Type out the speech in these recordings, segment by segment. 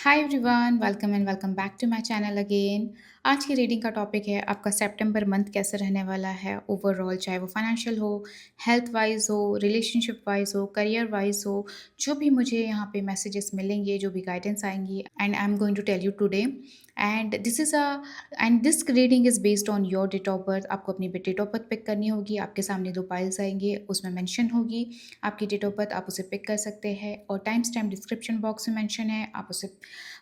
Hi everyone, welcome and welcome back to my channel again. आज की reading का topic है आपका सितंबर मंथ कैसे रहने वाला है ओवरऑल, चाहे वो फाइनेंशियल हो, हेल्थ वाइज हो, रिलेशनशिप वाइज हो, करियर वाइज हो। जो भी मुझे यहाँ पे मैसेजेस मिलेंगे, जो भी गाइडेंस आएंगी, and I am going to tell you today. And this reading is based on your date of birth. आपको अपनी डेट ऑफ बर्थ पिक करनी होगी। आपके सामने दो पाइल्स आएंगे, उसमें मेंशन होगी आपकी डेट ऑफ बर्थ। आप उसे पिक कर सकते हैं और टाइम स्टैम्प डिस्क्रिप्शन बॉक्स में मेंशन है, आप उसे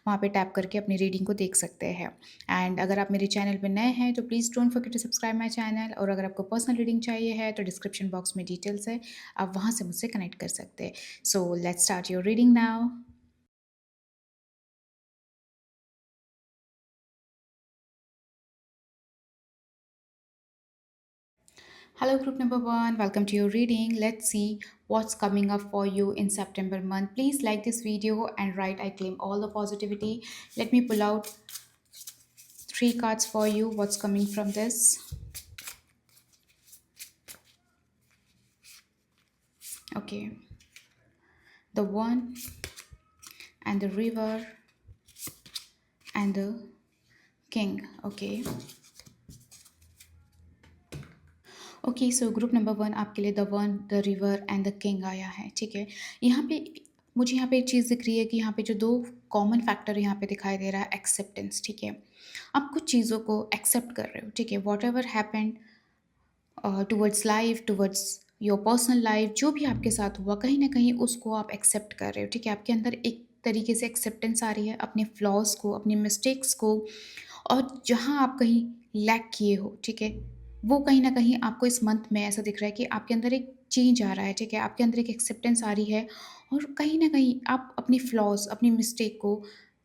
वहाँ पे टैप करके अपनी रीडिंग को देख सकते हैं। एंड अगर आप मेरे चैनल पे नए हैं तो please don't forget to subscribe my channel. और अगर आपको पर्सनल रीडिंग चाहिए है तो डिस्क्रिप्शन बॉक्स में डिटेल्स है, आप वहाँ से मुझसे कनेक्ट कर सकते हैं। So let's start your reading now. Hello, group number one. Welcome to your reading. Let's see what's coming up for you in September month. Please like this video and write I claim all the positivity. Let me pull out three cards for you. What's coming from this? Okay. The one and the river and the king. Okay. Okay, so group number one आपके लिए the one, the river and the king आया है। ठीक है, यहाँ पे मुझे यहाँ पे एक चीज़ दिख रही है कि यहाँ पे जो दो कॉमन फैक्टर यहाँ पे दिखाई दे रहा है, एक्सेप्टेंस। ठीक है, आप कुछ चीज़ों को एक्सेप्ट कर रहे हो। ठीक है, what ever happened towards life, towards your personal life, जो भी आपके साथ हुआ कहीं ना कहीं उसको आप एक्सेप्ट कर रहे हो। ठीक है, आपके अंदर एक तरीके से एक्सेप्टेंस आ रही है अपने फ्लॉज को, अपने मिस्टेक्स को, और जहाँ आप कहीं लैक किए हो। ठीक है, वो कहीं न कहीं आपको इस मंथ में ऐसा दिख रहा है कि आपके अंदर एक चेंज आ रहा है। ठीक है, आपके अंदर एक एक्सेप्टेंस आ रही है और कहीं न कहीं आप अपनी फ्लॉज़, अपनी मिस्टेक को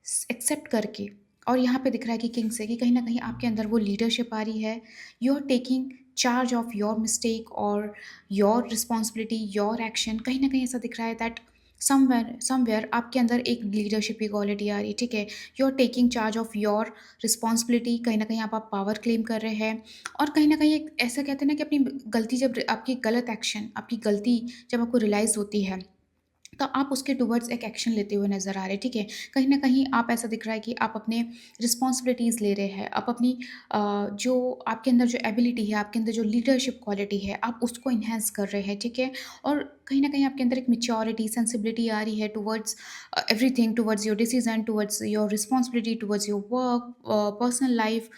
स एक्सेप्ट करके, और यहाँ पे दिख रहा है कि किंग से कि कहीं न कहीं आपके अंदर वो लीडरशिप आ रही है। You are taking charge of your mistake और योर रिस्पॉन्सिबिलिटी, योर एक्शन। कहीं न कहीं ऐसा दिख रहा है दैट समवेयर समवेयर आपके अंदर एक लीडरशिप की क्वालिटी आ रही है। ठीक है, you are taking charge of your responsibility. कहीं न कहीं आप पावर क्लेम कर रहे हैं और कहीं न कहीं एक ऐसा कहते हैं ना कि अपनी गलती, जब आपकी गलत एक्शन, आपकी गलती जब आपको रियलाइज़ होती है, तो आप उसके टुवर्ड्स एक एक्शन लेते हुए नज़र आ रहे हैं। ठीक है, कहीं न कहीं आप ऐसा दिख रहा है कि आप अपने रिस्पॉन्सिबिलिटीज़ ले रहे हैं। आप अपनी जो आपके अंदर जो एबिलिटी है, आपके अंदर जो लीडरशिप क्वालिटी है, आप उसको एनहांस कर रहे हैं। ठीक है, और कहीं न कहीं आपके अंदर एक मैच्योरिटी, सेंसिबिलिटी आ रही है towards everything, towards your decision, towards your responsibility, towards your work, personal life.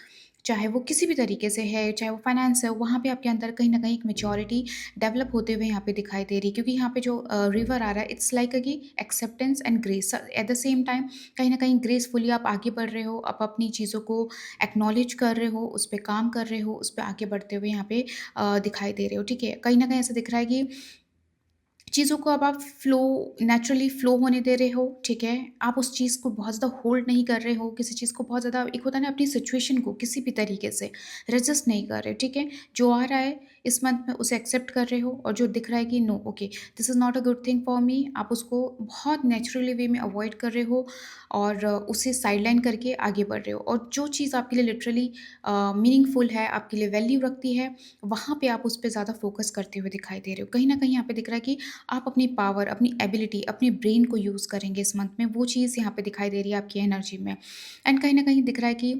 चाहे वो किसी भी तरीके से है, चाहे वो फाइनेंस है, वहाँ पे आपके अंदर कहीं न कहीं एक मैच्योरिटी डेवलप होते हुए यहाँ पे दिखाई दे रही है। क्योंकि यहाँ पे जो रिवर आ रहा है, इट्स लाइक कि acceptance and grace at the same time. कहीं न कहीं ग्रेसफुली आप आगे बढ़ रहे हो, आप अपनी चीज़ों को एक्नॉलेज कर रहे हो, उस पे काम कर रहे हो, उस पे आगे बढ़ते हुए यहाँ पे दिखाई दे रहे हो। ठीक है, कहीं न कहीं ऐसा दिख रहा है कि चीज़ों को अब आप नेचुरली फ़्लो होने दे रहे हो। ठीक है, आप उस चीज़ को बहुत ज़्यादा होल्ड नहीं कर रहे हो, किसी चीज़ को बहुत ज़्यादा, एक होता है ना, अपनी सिचुएशन को किसी भी तरीके से रेज़िस्ट नहीं कर रहे हो। ठीक है, जो आ रहा है इस मंथ में उसे एक्सेप्ट कर रहे हो, और जो दिख रहा है कि no, okay, this is not a good thing for me, आप उसको बहुत नेचुरली वे में अवॉइड कर रहे हो और उसे साइडलाइन करके आगे बढ़ रहे हो। और जो चीज़ आपके लिए लिटरली मीनिंगफुल है, आपके लिए वैल्यू रखती है, वहाँ पे आप उस पे ज़्यादा फ़ोकस करते हुए दिखाई दे रहे हो। कहीं न कहीं यहाँ पे दिख रहा है कि आप अपनी पावर, अपनी एबिलिटी, अपने ब्रेन को यूज़ करेंगे इस मंथ में, वो चीज़ यहाँ पे दिखाई दे रही है आपकी एनर्जी में। एंड कहीं न कहीं दिख रहा है कि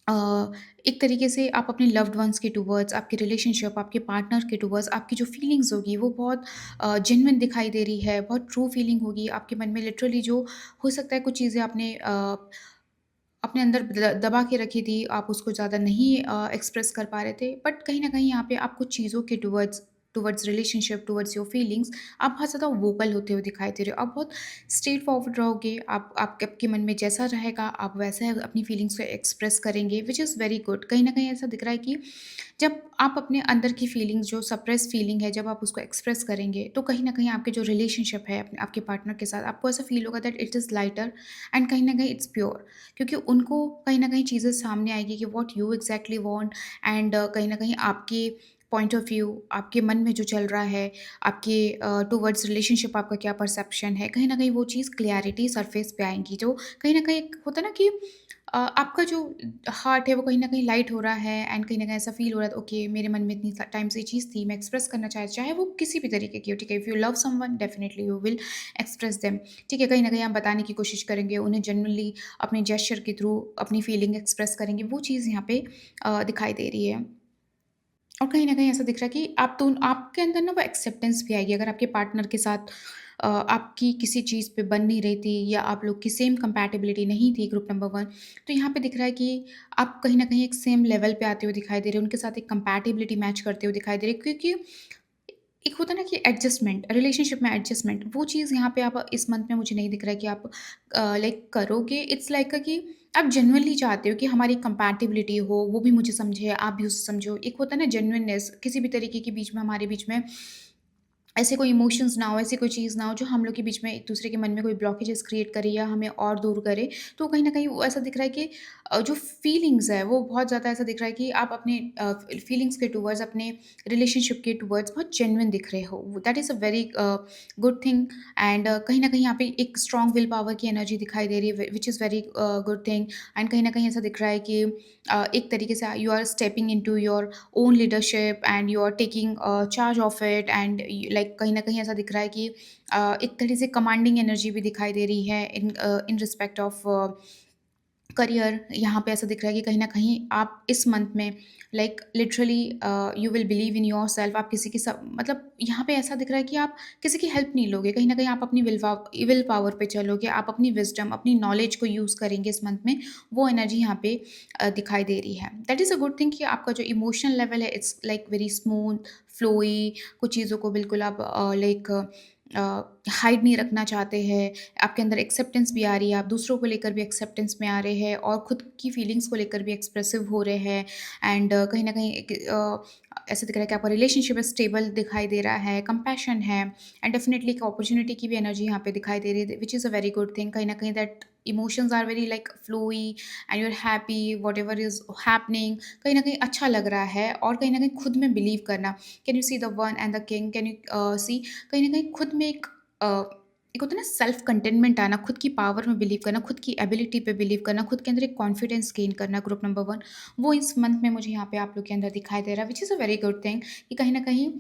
अ, एक तरीके से आप अपने लव्ड वन्स के टुवर्ड्स, आपके रिलेशनशिप, आपके पार्टनर के टुवर्ड्स, आपकी जो फीलिंग्स होगी वो बहुत जेन्युइन दिखाई दे रही है, बहुत ट्रू फीलिंग होगी आपके मन में। लिटरली जो हो सकता है कुछ चीज़ें आपने अपने अंदर दबा के रखी थी, आप उसको ज़्यादा नहीं एक्सप्रेस कर पा रहे थे, बट कहीं न कहीं यहाँ पे आप कुछ चीज़ों के towards towards relationship, towards your feelings, आप बहुत ज़्यादा वोकल होते हुए दिखाई दे रहे हो। आप बहुत स्ट्रेट फॉरवर्ड रहोगे, आपके मन में जैसा रहेगा, आप वैसा अपनी फीलिंग्स को एक्सप्रेस करेंगे, व्हिच इज़ वेरी गुड। कहीं न कहीं ऐसा दिख रहा है कि जब आप अपने अंदर की फीलिंग्स, जो सप्रेस फीलिंग है, जब आप उसको एक्सप्रेस करेंगे, तो कहीं न कहीं आपके जो रिलेशनशिप है अपने आपके पार्टनर के साथ, आपको ऐसा फ़ील होगा that it is lighter and कहीं न कहीं इट्स प्योर। क्योंकि उनको कहीं न कहीं चीज़ें सामने आएगी कि what you exactly want, and कहीं न कहीं आपके पॉइंट ऑफ व्यू, आपके मन में जो चल रहा है, आपके टुवर्ड्स रिलेशनशिप आपका क्या परसेप्शन है, कहीं न कहीं वो चीज़ क्लैरिटी सरफेस पे आएँगी। जो कहीं न कहीं एक होता है ना कि आपका जो हार्ट है वो कहीं न कहीं लाइट हो रहा है एंड कहीं न कहीं ऐसा फ़ील हो रहा है ओके मेरे मन में इतनी टाइम से ये चीज़ थी, मैं एक्सप्रेस करना चाहे वो किसी भी तरीके की हो, ठीक है? If you love someone definitely you will express them, ठीक है? कहीं न कहीं आप बताने की कोशिश करेंगे, उन्हें जेन्युइनली अपने जेस्चर के थ्रू अपनी फीलिंग एक्सप्रेस करेंगे, वो चीज़ यहाँ पे दिखाई दे रही है। और कहीं न कहीं ऐसा दिख रहा है कि आपके अंदर ना वो एक्सेप्टेंस भी आएगी अगर आपके पार्टनर के साथ आपकी किसी चीज़ पे बन नहीं रही थी या आप लोग की सेम कंपैटिबिलिटी नहीं थी ग्रुप नंबर 1, तो यहाँ पे दिख रहा है कि आप कहीं न कहीं एक सेम लेवल पे आते हुए दिखाई दे रहे हो, उनके साथ एक कंपैटिबिलिटी मैच करते हुए दिखाई दे रहे हो क्योंकि एक होता है ना कि एडजस्टमेंट, रिलेशनशिप में एडजस्टमेंट, वो चीज़ यहाँ पे आप इस मंथ में मुझे नहीं दिख रहा है कि आप लाइक करोगे। इट्स लाइक कि आप जेन्युइनली चाहते हो कि हमारी कंपैटिबिलिटी हो, वो भी मुझे समझे, आप भी उसे समझो। एक होता है ना जेन्युइननेस, किसी भी तरीके के बीच में हमारे बीच में ऐसे कोई इमोशंस ना हो, ऐसी कोई चीज़ ना हो जो हम लोग के बीच में एक-दूसरे के मन में कोई ब्लॉकेजेस क्रिएट करे या हमें और दूर करे। तो कहीं न कहीं वो ऐसा दिख रहा है कि जो फीलिंग्स है वो बहुत ज़्यादा ऐसा दिख रहा है कि आप अपने फीलिंग्स के टुवर्ड्स अपने रिलेशनशिप के टुवर्ड्स बहुत जेन्युइन दिख रहे हो। That is a very good thing and कहीं न कहीं यहाँ पे एक स्ट्रॉन्ग विल पावर की एनर्जी दिखाई दे रही है which is very good thing and कहीं न कहीं ऐसा दिख रहा है कि एक तरीके से you are stepping into your own leadership and you are taking charge of it and like कहीं न कहीं ऐसा दिख रहा है कि एक तरह से कमांडिंग एनर्जी भी दिखाई दे रही है इन रिस्पेक्ट ऑफ करियर। यहाँ पे ऐसा दिख रहा है कि कहीं न कहीं आप इस मंथ में like literally you will believe in yourself, आप किसी की मतलब यहाँ पे ऐसा दिख रहा है कि आप किसी की हेल्प नहीं लोगे, कहीं न कहीं आप अपनी विल पावर पे चलोगे, आप अपनी विज़डम, अपनी नॉलेज को यूज़ करेंगे इस मंथ में, वो एनर्जी यहाँ पे दिखाई दे रही है। That is a good thing कि आपका जो इमोशनल लेवल है it's like very smooth, flowy, कुछ चीज़ों को बिल्कुल आप लाइक हाइड नहीं रखना चाहते हैं, आपके अंदर एक्सेप्टेंस भी आ रही है, आप दूसरों को लेकर भी एक्सेप्टेंस में आ रहे हैं और खुद की फीलिंग्स को लेकर भी एक्सप्रेसिव हो रहे हैं एंड कहीं न कहीं एक ऐसा दिख रहा है कि आपका रिलेशनशिप स्टेबल दिखाई दे रहा है, कंपैशन है एंड डेफिनिटली एक अपॉर्च्युनिटी की भी एनर्जी यहाँ पे दिखाई दे रही है which is a very good thing. कहीं न कहीं that emotions are very like flowy and you are happy whatever is happening, कहीं न कहीं अच्छा लग रहा है और कहीं न कहीं खुद में बिलीव करना। Can you see the one and the king, can you see कहीं न कहीं खुद में एक होता है ना सेल्फ कंटेनमेंट आना, खुद की पावर में बिलीव करना, खुद की एबिलिटी पे बिलीव करना, खुद के अंदर एक कॉन्फिडेंस गेन करना ग्रुप नंबर 1, वो इस मंथ में मुझे यहाँ पे आप लोग के अंदर दिखाई दे रहा है, which is a very good thing कि कहीं न कहीं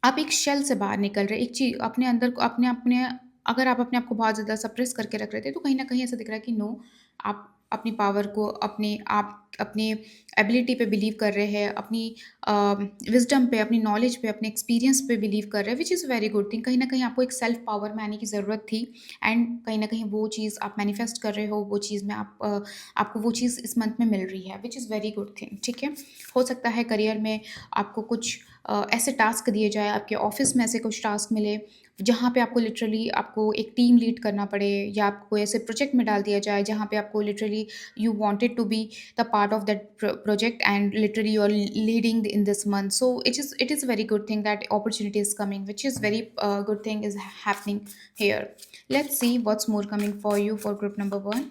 आप एक शेल से बाहर निकल रहे हैं, एक चीज़ अपने अंदर को अपने अपने अगर आप अपने आप को बहुत ज़्यादा सप्रेस करके रख रहे थे, तो कहीं न कहीं ऐसा दिख रहा है कि नो, आप अपनी पावर को अपने एबिलिटी पे बिलीव कर रहे हैं, अपनी विज़डम पे, अपनी नॉलेज पे, अपने एक्सपीरियंस पे बिलीव कर रहे हैं, which is very good thing. कहीं न कहीं आपको एक सेल्फ पावर में आने की ज़रूरत थी एंड कहीं न कहीं वो चीज़ आप मैनिफेस्ट कर रहे हो, वो चीज़ में आपको वो चीज़ इस मंथ में मिल रही है, which is very good thing, ठीक है? हो सकता है करियर में आपको कुछ ऐसे टास्क दिए जाए, आपके ऑफ़िस में ऐसे कुछ टास्क मिले, जहाँ पे आपको लिटरली आपको एक टीम लीड करना पड़े या आपको ऐसे प्रोजेक्ट में डाल दिया जाए, जहाँ पे आपको literally you wanted to be the part of that project and literally you are leading in this month, so it is a very good thing that opportunity is coming, which is very good thing is happening here. Let's see what's more coming for you for group number 1.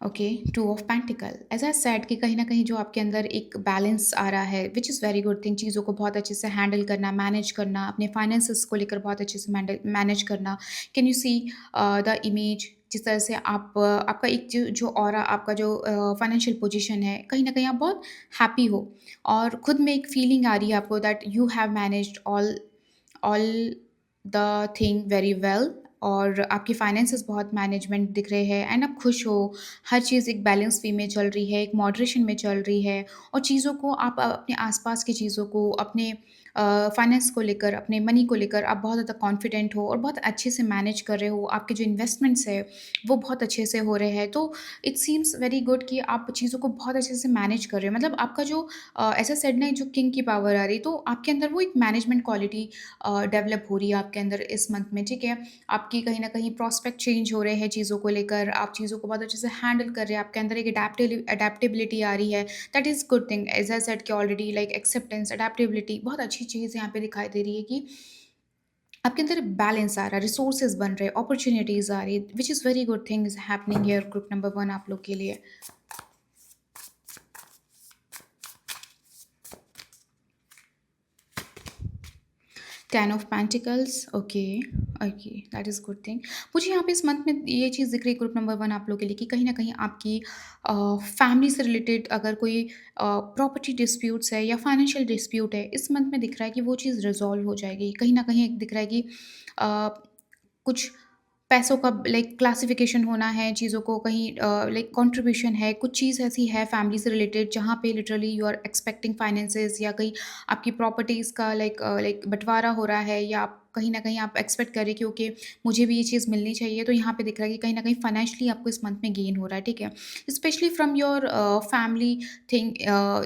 Okay, two of pentacles, as I said कि कहीं ना कहीं जो आपके अंदर एक balance आ रहा है which is very good thing, चीज़ों को बहुत अच्छे से हैंडल करना, मैनेज करना, अपने फाइनेंसेस को लेकर बहुत अच्छे से मैनेज करना। Can you see the image, जिस तरह से आपका एक जो ऑरा, आपका जो फाइनेंशियल पोजीशन है, कहीं ना कहीं आप बहुत हैप्पी हो और खुद में एक फीलिंग आ रही है आपको that you have managed all the thing very well और आपकी फाइनेंसेस बहुत मैनेजमेंट दिख रहे हैं एंड आप खुश हो। हर चीज़ एक बैलेंस वे में चल रही है, एक मॉडरेशन में चल रही है और चीज़ों को आप अपने आसपास की चीज़ों को, अपने फाइनेंस को लेकर, अपने मनी को लेकर आप बहुत ज़्यादा कॉन्फिडेंट हो और बहुत अच्छे से मैनेज कर रहे हो। आपके जो इन्वेस्टमेंट्स है वो बहुत अच्छे से हो रहे हैं, तो इट सीम्स वेरी गुड कि आप चीज़ों को बहुत अच्छे से मैनेज कर रहे हो। मतलब आपका जो ऐसा सेड ना, जो किंग की पावर आ रही, तो आपके अंदर वो एक मैनेजमेंट क्वालिटी डेवलप हो रही है आपके अंदर इस मंथ में, ठीक है? आपकी कहीं न कहीं प्रोस्पेक्ट चेंज हो रहे हैं चीज़ों को लेकर, आप चीज़ों को बहुत अच्छे से हैंडल कर रहे हैं, आपके अंदर एक एडेप्टेबिलिटी आ रही है, that is good thing. As I said कि ऑलरेडी लाइक एक्सेप्टेंस, एडेप्टेबिलिटी, बहुत अच्छी चीज़ यहाँ पे दिखाई दे रही है कि आपके अंदर बैलेंस आ रहा है, रिसोर्सेज़ बन रहे हैं, अपॉर्च्युनिटीज़ आ रही है, which is very good thing is happening here group number 1 आप लोग के लिए। Ten of pentacles, okay, okay, that is good thing. मुझे यहाँ पे इस मंथ में ये चीज़ दिख रही है ग्रुप नंबर वन आप लोग के लिए कि कहीं ना कहीं आपकी फैमिली से रिलेटेड अगर कोई प्रॉपर्टी डिस्प्यूट्स है या फाइनेंशियल डिस्प्यूट है, इस मंथ में दिख रहा है कि वो चीज़ रिजॉल्व हो जाएगी। कहीं ना कहीं एक दिख रहा है कि अ, कुछ पैसों का लाइक क्लासिफिकेशन होना है चीज़ों को, कहीं लाइक कंट्रीब्यूशन है, कुछ चीज़ ऐसी है फैमिली से रिलेटेड जहाँ पे literally you are expecting finances, या कहीं आपकी प्रॉपर्टीज़ का लाइक बंटवारा हो रहा है, या आप कहीं न कहीं आप एक्सपेक्ट कर रहे हैं कि ओके मुझे भी ये चीज़ मिलनी चाहिए। तो यहाँ पे दिख रहा है कि कहीं न कहीं फाइनेंशियली आपको इस मंथ में गेन हो रहा है, ठीक है? Specially from your family thing,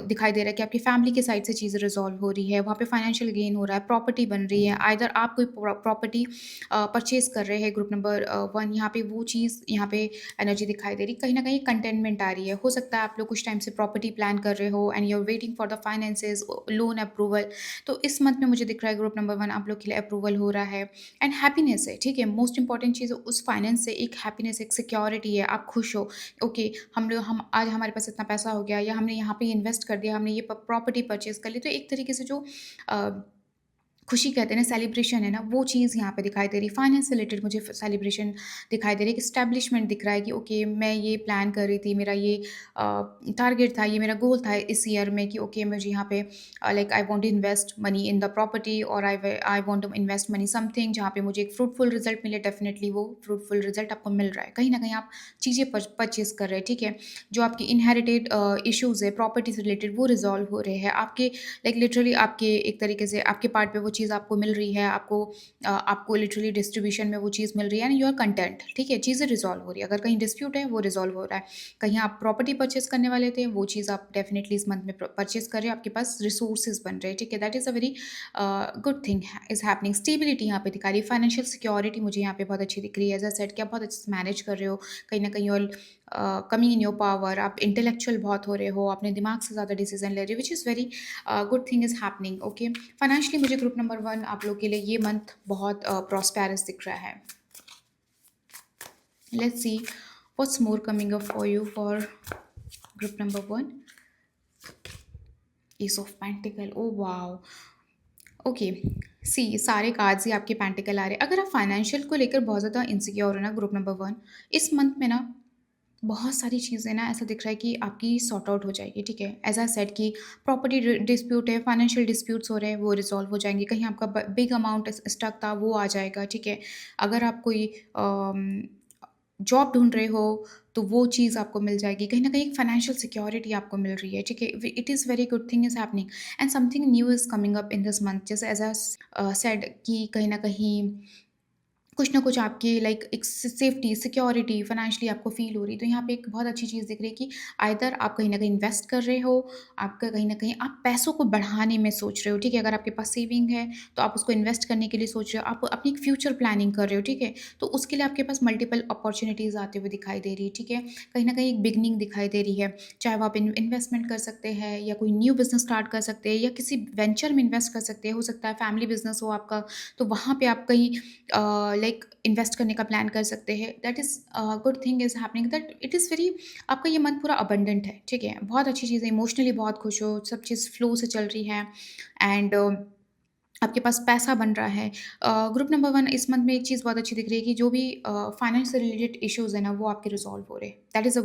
दिखाई दे रहा है कि आपकी फैमिली के साइड से चीज़ें रिज़ॉल्व हो रही है, वहाँ पे फाइनेंशियल गेन हो रहा है, प्रॉपर्टी बन रही है। आइदर आप कोई प्रॉपर्टी परचेज़ कर रहे हैं ग्रुप नंबर वन, यहाँ पे वो चीज़ यहाँ पे एनर्जी दिखाई दे रही है। कहीं न कहीं कंटेनमेंट आ रही है। हो सकता है आप लोग कुछ टाइम से प्रॉपर्टी प्लान कर रहे हो and you are waiting for the finances, loan approval. तो इस मंथ में मुझे दिख रहा है ग्रुप नंबर वन आप लोग के लिए अप्रूवल हो रहा है एंड हैप्पीनेस है, ठीक है? मोस्ट इंपॉर्टेंट चीज़ उस फाइनेंस से एक हैप्पीनेस, एक सिक्योरिटी है, आप खुश हो। ओके, हम आज हमारे पास इतना पैसा हो गया, या हमने यहाँ पे इन्वेस्ट कर दिया, हमने ये प्रॉपर्टी परचेज़ कर ली। तो एक तरीके से जो अ, खुशी कहते हैं ना, सेलिब्रेशन है ना, वो चीज़ यहाँ पे दिखाई दे रही है। फाइनेंस से रिलेटेड मुझे सेलिब्रेशन दिखाई दे रही है, कि एस्टैब्लिशमेंट दिख रहा है कि ओके मैं ये प्लान कर रही थी, मेरा ये टारगेट था, ये मेरा गोल था इस ईयर में कि ओके मुझे यहाँ पे like I want to invest money in the property, और I want to invest money something जहाँ पे मुझे एक फ्रूटफुल रिजल्ट मिले। डेफिनेटली वो फ्रूटफुल रिजल्ट आपको मिल रहा है। कहीं ना कहीं आप चीज़ें परचेज कर रहे हैं, ठीक है? जो आपकी इनहेरिटेड इश्यूज़ है प्रॉपर्टी से रिलेटेड, वो रिजॉल्व हो रहे हैं। आपके लाइक लिटरली आपके एक तरीके से आपके पार्ट पे वो चीज़ आपको मिल रही है, आपको लिटरली डिस्ट्रीब्यूशन में वो चीज़ मिल रही है एंड यू आर कंटेंट, ठीक है? चीज़ें रिजॉल्व हो रही है। अगर कहीं डिस्प्यूट है वो रिजॉल्व हो रहा है। कहीं आप प्रॉपर्टी परचेज करने वाले थे, वो चीज़ आप डेफिनेटली इस मंथ में परचेज कर रहे हो, आपके पास रिसोर्सेज बन रहे हैं, ठीक है? That is a very good thing is happening. Stability यहाँ पे दिखा रही है, फाइनेंशियल सिक्योरिटी मुझे यहाँ पे बहुत अच्छी दिख रही है। एज अ सेट कि आप बहुत अच्छे से मैनेज कर रहे हो। कहीं ना कहीं और कमिंग इन योर पावर, आप इंटेलेक्चुअल बहुत हो रहे हो, अपने दिमाग से ज़्यादा डिसीजन ले रहे हो, which is very good thing is happening, okay? Financially मुझे ग्रुप नंबर वन आप लोग के लिए ये मंथ बहुत प्रॉस्पेरस दिख रहा है। Let's see what's more coming up for you for group number one. Ace of pentacle, oh wow, okay. See सारे कार्ड्स ही आपके पेंटिकल आ रहे हैं। अगर आप फाइनेंशियल को लेकर बहुत ज़्यादा इनसिक्योर हो ना ग्रुप नंबर वन, इस मंथ में ना बहुत सारी चीज़ें ना ऐसा दिख रहा है कि आपकी सॉर्ट आउट हो जाएगी, ठीक है? एज़ आई सेड कि प्रॉपर्टी डिस्प्यूट है, फाइनेंशियल डिस्प्यूट्स हो रहे हैं, वो रिजॉल्व हो जाएंगे। कहीं आपका बिग अमाउंट स्टक था, वो आ जाएगा, ठीक है? अगर आप कोई जॉब ढूंढ रहे हो, तो वो चीज़ आपको मिल जाएगी। कहीं ना कहीं एक फाइनेंशियल सिक्योरिटी आपको मिल रही है, ठीक है? It is very good thing is happening and something new is coming up in this month. जैसे एज आई सेड कि कहीं ना कहीं कुछ ना कुछ आपकी लाइक एक सेफ्टी, सिक्योरिटी, फाइनेंशियली आपको फ़ील हो रही है। तो यहाँ पे एक बहुत अच्छी चीज़ दिख रही है कि आइदर आप कहीं न कहीं इन्वेस्ट कर रहे हो, आपका कहीं न कहीं आप पैसों को बढ़ाने में सोच रहे हो, ठीक है? अगर आपके पास सेविंग है, तो आप उसको इन्वेस्ट करने के लिए सोच रहे हो, आप अपनी एक फ्यूचर प्लानिंग कर रहे हो, ठीक है? तो उसके लिए आपके पास मल्टीपल अपॉर्च्युनिटीज़ आते हुए दिखाई दे रही है, ठीक है? कहीं न कहीं एक बिगिनिंग दिखाई दे रही है, चाहे वो आप इन्वेस्टमेंट कर सकते हैं, या कोई न्यू बिज़नेस स्टार्ट कर सकते हैं, या किसी वेंचर में इन्वेस्ट कर सकते हैं। हो सकता है फैमिली बिज़नेस हो आपका, तो वहाँ पे आप कहीं लाइक इन्वेस्ट करने का प्लान कर सकते हैं। That is good thing is happening, that it is very, आपका ये मंथ पूरा अबंडेंट है, ठीक है? बहुत अच्छी चीज़ है, इमोशनली बहुत खुश हो, सब चीज़ फ्लो से चल रही है एंड आपके पास पैसा बन रहा है। ग्रुप नंबर वन इस मंथ में एक चीज़ बहुत अच्छी दिख रही है कि जो भी फाइनेंस से रिलेटेड इश्यूज़ है ना, वो आपके रिजॉल्व हो रहे हैं। That is a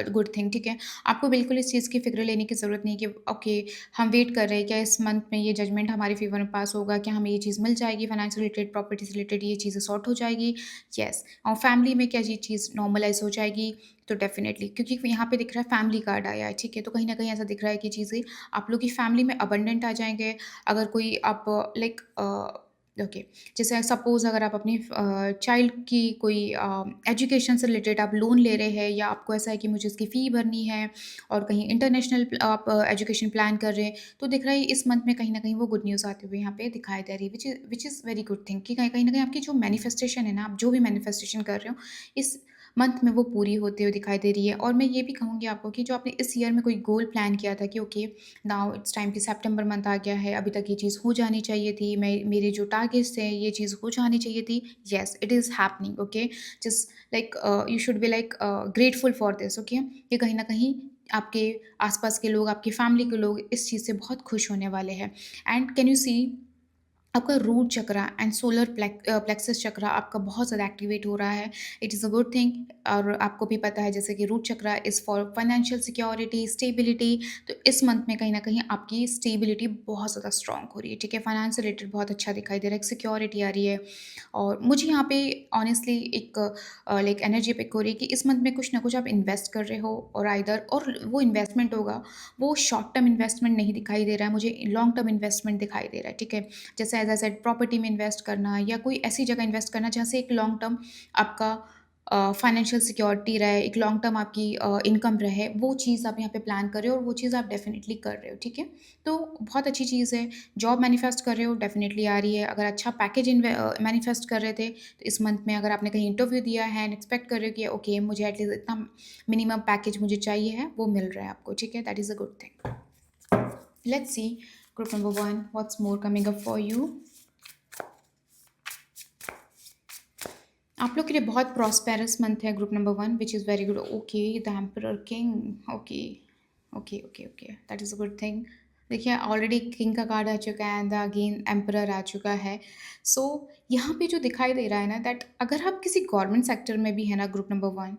good thing, ठीक है? आपको बिल्कुल इस चीज़ की फ़िक्र लेने की ज़रूरत नहीं है कि ओके हम वेट कर रहे हैं क्या इस मंथ में ये जजमेंट हमारे फेवर में पास होगा, क्या हमें ये चीज़ मिल जाएगी, फाइनेंस रिलेटेड, प्रॉपर्टी से रिलेटेड ये चीज़ें सॉर्ट हो जाएगी। येस, और फैमिली में क्या ये चीज़ नॉर्मलाइज़ हो जाएगी। तो डेफ़िनेटली, क्योंकि यहाँ पे दिख रहा है फैमिली कार्ड आया है, ठीक है? तो कहीं न कहीं ऐसा दिख रहा है कि चीज़ें आप लोग की फैमिली में अबंडेंट आ जाएँगे। अगर कोई आप लाइक ओके, जैसे सपोज़ अगर आप अपनी चाइल्ड की कोई एजुकेशन से रिलेटेड आप लोन ले रहे हैं, या आपको ऐसा है कि मुझे उसकी फ़ी भरनी है, और कहीं इंटरनेशनल आप एजुकेशन प्लान कर रहे हैं, तो दिख रहा है इस मंथ में कहीं न कहीं वो गुड न्यूज़ आते हुए यहाँ पे दिखाई दे रही है, which is very good thing कि कहीं कहीं न कहीं आपकी जो मैनिफेस्टेशन है ना, आप जो भी मैनिफेस्टेशन कर रहे हो, इस मंथ में वो पूरी होते हुए दिखाई दे रही है। और मैं ये भी कहूँगी आपको कि जो आपने इस ईयर में कोई गोल प्लान किया था कि ओके नाउ इट्स टाइम कि सितंबर मंथ आ गया है, अभी तक ये चीज़ हो जानी चाहिए थी, मैं मेरे जो टारगेट्स थे ये चीज़ हो जानी चाहिए थी। Yes, it is happening, okay? Just like you should be like grateful for this, okay? कि कहीं न कहीं आपके आस-पास के लोग, आपकी फैमिली के लोग इस चीज़ से बहुत खुश होने वाले हैं। एंड कैन यू सी आपका root chakra and solar plexus chakra आपका बहुत ज़्यादा एक्टिवेट हो रहा है। It is a good thing. और आपको भी पता है जैसे कि root chakra is for financial security, stability. तो इस मंथ में कहीं न कहीं आपकी स्टेबिलिटी बहुत ज़्यादा स्ट्रॉन्ग हो रही है, ठीक है? फाइनेंस से रिलेटेड बहुत अच्छा दिखाई दे रहा है, एक सिक्योरिटी आ रही है। और मुझे यहाँ पे ऑनेस्टली एक लाइक एनर्जी पिक हो रही है कि इस मंथ में कुछ ना कुछ आप इन्वेस्ट कर रहे हो, और आइदर और वो इन्वेस्टमेंट होगा, वो शॉर्ट टर्म इन्वेस्टमेंट नहीं दिखाई दे रहा है, मुझे लॉन्ग टर्म इन्वेस्टमेंट दिखाई दे रहा है, ठीक है? जैसे एज आई सेड प्रॉपर्टी में इन्वेस्ट करना या कोई ऐसी जगह इन्वेस्ट करना जहाँ से एक लॉन्ग टर्म आपका फाइनेंशियल सिक्योरिटी रहे, एक लॉन्ग टर्म आपकी इनकम रहे, वो चीज़ आप यहाँ पे प्लान कर रहे हो और वो चीज़ आप डेफिनेटली कर रहे हो, ठीक है? तो बहुत अच्छी चीज़ है। जॉब मैनिफेस्ट कर रहे हो, डेफिनेटली आ रही है। अगर अच्छा पैकेज मैनिफेस्ट कर रहे थे, तो इस मंथ में अगर आपने कहीं इंटरव्यू दिया है एंड एक्सपेक्ट कर रहे हो कि ओके मुझे एटलीस्ट इतना मिनिमम पैकेज मुझे चाहिए है, वो मिल रहा है आपको, ठीक है? That is a good thing. Let's see group number 1 what's more coming up for you. आप लोग के लिए बहुत प्रॉस्पेरस मंथ है group number 1 which is very good. Okay, the emperor king. Okay, okay, okay, okay, that is a good thing. देखिए already king का card आ चुका है एंड अगेन एम्परर आ चुका है। सो यहाँ पे जो दिखाई दे रहा है ना दैट अगर आप किसी गवर्नमेंट सेक्टर में भी है ना ग्रुप नंबर 1,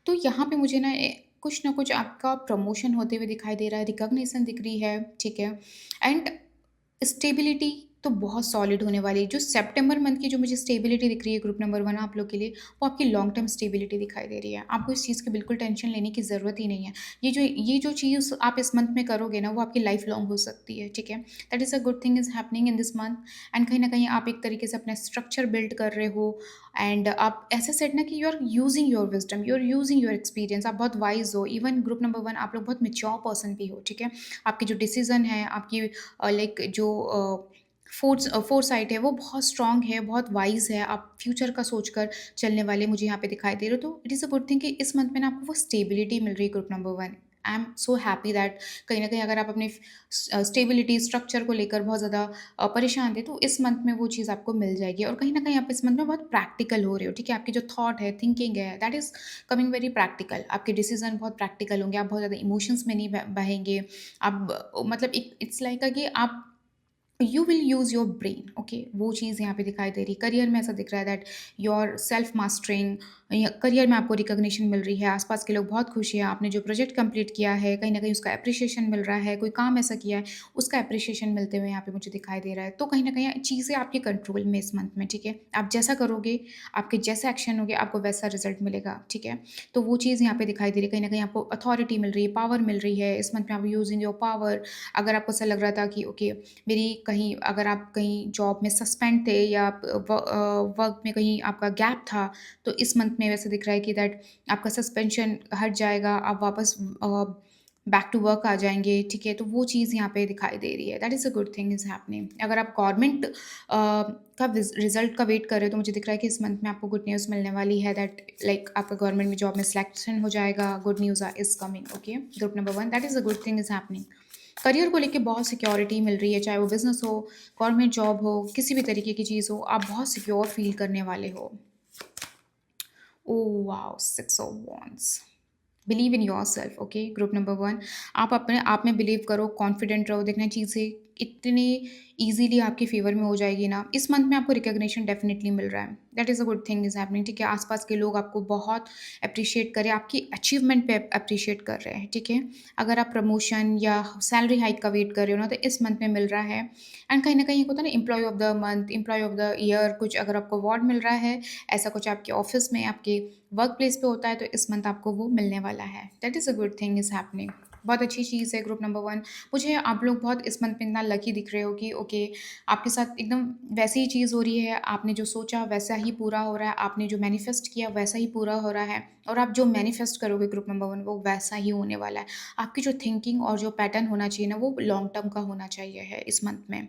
तो यहाँ पे मुझे ना कुछ ना कुछ आपका प्रमोशन होते हुए दिखाई दे रहा है, रिकॉग्निशन दिख रही है, ठीक है? एंड स्टेबिलिटी तो बहुत सॉलिड होने वाली है। जो सितंबर मंथ की जो मुझे स्टेबिलिटी दिख रही है ग्रुप नंबर 1 आप लोग के लिए, वो आपकी लॉन्ग टर्म स्टेबिलिटी दिखाई दे रही है। आपको इस चीज़ की बिल्कुल टेंशन लेने की ज़रूरत ही नहीं है। ये जो चीज़ आप इस मंथ में करोगे ना, वो आपकी लाइफ लॉन्ग हो सकती है, ठीक है? That is a good thing is happening in this month. And कहीं न कहीं आप एक तरीके से अपना स्ट्रक्चर बिल्ड कर रहे हो। एंड आप ऐसा सेट ना कि you are using your wisdom, you are using your experience. आप बहुत वाइज़ हो। इवन ग्रुप नंबर 1 आप लोग बहुत मैच्योर पर्सन भी हो, ठीक है? आपके जो डिसीज़न है, आपकी लाइक जो फोरसाइट है वो बहुत स्ट्रॉन्ग है, बहुत वाइज़ है, आप फ्यूचर का सोचकर चलने वाले मुझे यहाँ पे दिखाई दे रहे हो। तो it is a good thing कि इस मंथ में ना आपको वो स्टेबिलिटी मिल रही है group number 1। I am so happy that कहीं न कहीं अगर आप अपने स्टेबिलिटी, स्ट्रक्चर को लेकर बहुत ज़्यादा परेशान थे, तो इस मंथ में वो चीज़ आपको मिल जाएगी। और कहीं न कहीं आप इस मंथ में बहुत प्रैक्टिकल हो रहे हो, ठीक है? आपकी जो थॉट है, थिंकिंग है, that is coming very practical. आपके डिसीज़न बहुत प्रैक्टिकल होंगे, आप बहुत ज़्यादा इमोशंस में नहीं बहेंगे। आप मतलब इट्स लाइक कि आप you will use your brain, okay? वो चीज़ यहाँ पे दिखाई दे रही है। करियर में ऐसा दिख रहा है that your self mastering, career में आपको रिकॉग्निशन मिल रही है। आसपास के लोग बहुत खुश हैं। आपने जो प्रोजेक्ट कंप्लीट किया है कहीं ना कहीं उसका अप्रिशिएशन मिल रहा है। कोई काम ऐसा किया है उसका अप्रिशिएशन मिलते हुए यहाँ पे मुझे दिखाई दे रहा है। तो कहीं ना कहीं चीज़ें आपके कंट्रोल में इस मंथ में, ठीक है? आप जैसा करोगे, आपके जैसा एक्शन होगे, आपको वैसा रिजल्ट मिलेगा, ठीक है? तो वो चीज़ यहाँ पे दिखाई दे रही है। कहीं ना कहीं आपको अथॉरिटी मिल रही है, पावर मिल रही है। इस मंथ में आप यूजिंग योर पावर। अगर आपको ऐसा लग रहा था कि ओके मेरी कहीं अगर आप कहीं जॉब में सस्पेंड थे या आप वर्क में कहीं आपका गैप था, तो इस मंथ में वैसे दिख रहा है कि दैट आपका सस्पेंशन हट जाएगा, आप वापस बैक टू वर्क आ जाएँगे, ठीक है? तो वो चीज़ यहाँ पे दिखाई दे रही है। That is a good thing is happening. अगर आप गवर्नमेंट का रिज़ल्ट का वेट कर रहे हो, तो मुझे दिख रहा है कि इस मंथ में आपको गुड न्यूज़ मिलने वाली है दैट लाइक आपका गवर्नमेंट में जॉब में सिलेक्शन हो जाएगा। Good news is coming, okay? Group number 1 that is a good thing is happening. Career को लेके बहुत सिक्योरिटी मिल रही है, चाहे वो बिज़नेस हो, गवर्नमेंट जॉब हो, किसी भी तरीके की चीज़ हो, आप बहुत सिक्योर फ़ील करने वाले हो। Oh wow! 6 of wands. Believe in yourself, okay? Group number 1 आप अपने आप में बिलीव करो, कॉन्फिडेंट रहो। देखना चीज़ें इतनी ईज़िली आपके फ़ेवर में हो जाएगी ना। इस मंथ में आपको रिकॉग्निशन डेफ़िनिटली मिल रहा है। That is a good thing is happening, ठीक है? आस-पास के लोग आपको बहुत एप्रिशिएट कर रहे हैं, आपकी अचीवमेंट पे एप्रिशिएट कर रहे हैं, ठीक है? अगर आप प्रमोशन या सैलरी हाइक का वेट कर रहे हो ना, तो इस मंथ में मिल रहा है। एंड कहीं न कहीं एक होता है ना employee of the month, employee of the year, कुछ अगर आपको अवार्ड मिल रहा है, ऐसा कुछ आपके ऑफ़िस में, आपके वर्क प्लेस पे होता है, तो इस मंथ आपको वो मिलने वाला है। That is a good thing is happening. बहुत अच्छी चीज़ है ग्रुप नंबर 1। मुझे आप लोग बहुत इस मंथ में इतना लकी दिख रहे हो कि ओके आपके साथ एकदम वैसी ही चीज़ हो रही है, आपने जो सोचा वैसा ही पूरा हो रहा है, आपने जो मैनिफेस्ट किया वैसा ही पूरा हो रहा है, और आप जो मैनिफेस्ट करोगे ग्रुप नंबर 1 वो वैसा ही होने वाला है। आपकी जो थिंकिंग और जो पैटर्न होना चाहिए ना, वो लॉन्ग टर्म का होना चाहिए है इस मंथ में।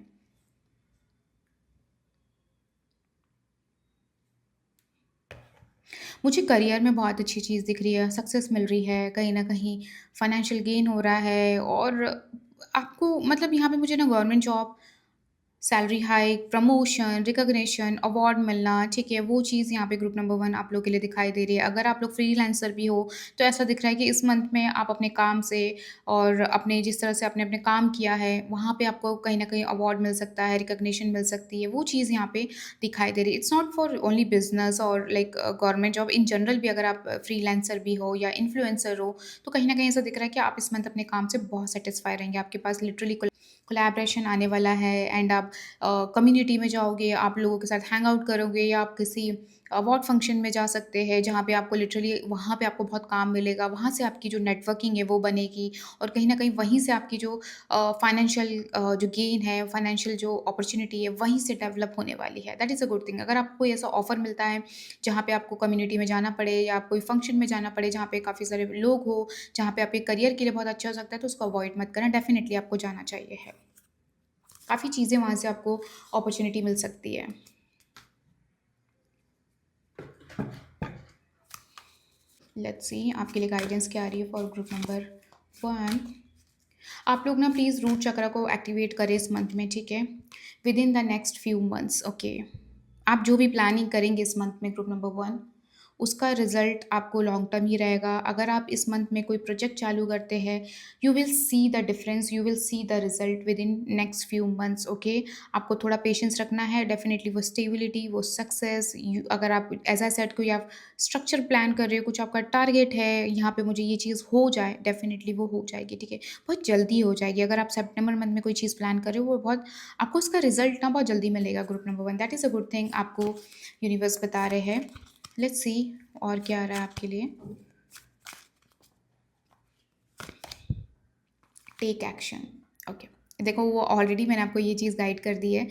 मुझे करियर में बहुत अच्छी चीज़ दिख रही है, सक्सेस मिल रही है, कहीं न कहीं फाइनेंशियल गेन हो रहा है, और आपको मतलब यहाँ पे मुझे ना government job salary hike, promotion, recognition, award मिलना, ठीक है? वो चीज़ यहाँ पे ग्रुप नंबर 1 आप लोग के लिए दिखाई दे रही है। अगर आप लोग फ्रीलांसर भी हो, तो ऐसा दिख रहा है कि इस मंथ में आप अपने काम से और अपने जिस तरह से आपने अपने काम किया है, वहाँ पे आपको कहीं न कहीं अवार्ड मिल सकता है, रिकॉग्निशन मिल सकती है। वो चीज़ यहाँ पे दिखाई दे रही है। It's not for only business और like government job, in general भी अगर आप फ्रीलांसर भी हो या इन्फ्लुएंसर हो, तो कहीं न कहीं ऐसा दिख रहा है कि आप इस मंथ अपने काम से बहुत सैटिस्फाई रहेंगे। आपके पास लिटरली कोलैबोरेशन आने वाला है एंड आप कम्युनिटी में जाओगे, आप लोगों के साथ हैंग आउट करोगे या आप किसी अवार्ड फंक्शन में जा सकते हैं, जहाँ पे आपको लिटरली वहाँ पे आपको बहुत काम मिलेगा। वहाँ से आपकी जो नेटवर्किंग है वो बनेगी और कहीं न कहीं वहीं से आपकी जो फाइनेंशियल जो गेन है, फाइनेंशियल जो अपॉर्च्युनिटी है, वहीं से डेवलप होने वाली है। That is a good thing. अगर आपको कोई ऐसा ऑफ़र मिलता है, जहाँ पे आपको कम्युनिटी में जाना पड़े या आप कोई फंक्शन में जाना पड़े, जहाँ पे काफ़ी सारे लोग हो, जहाँ पे आपके करियर के लिए बहुत अच्छा हो सकता है, तो उसको अवॉइड मत करना। डेफ़िनिटली आपको जाना चाहिए है। काफ़ी चीज़ें वहाँ से आपको अपॉर्च्युनिटी मिल सकती है। लेट्स सी आपके लिए गाइडेंस क्या आ रही है फॉर ग्रुप नंबर 1। आप लोग ना प्लीज़ रूट चक्र को एक्टिवेट करें इस मंथ में, ठीक है? With in the next few months, okay? आप जो भी प्लानिंग करेंगे इस मंथ में ग्रुप नंबर 1, उसका रिज़ल्ट आपको लॉन्ग टर्म ही रहेगा। अगर आप इस मंथ में कोई प्रोजेक्ट चालू करते हैं, you will see the difference, you will see the result with in next few months, okay? आपको थोड़ा पेशेंस रखना है, डेफ़िनिटली वो स्टेबिलिटी, वो सक्सेस यू अगर आप एज़ आई सेड कोई आप स्ट्रक्चर प्लान कर रहे हो, कुछ आपका टारगेट है, यहाँ पे मुझे ये चीज़ हो जाए, डेफ़िनिटली वो हो जाएगी, ठीक है? बहुत जल्दी हो जाएगी। अगर आप सितंबर मंथ में कोई चीज़ प्लान कर रहे हो, वो बहुत आपको उसका रिज़ल्ट ना बहुत जल्दी मिलेगा group number 1। That is a good thing आपको यूनिवर्स बता रहे हैं। लेट्स सी और क्या आ रहा है आपके लिए। Take action, okay. देखो वो ऑलरेडी मैंने आपको ये चीज़ गाइड कर दी है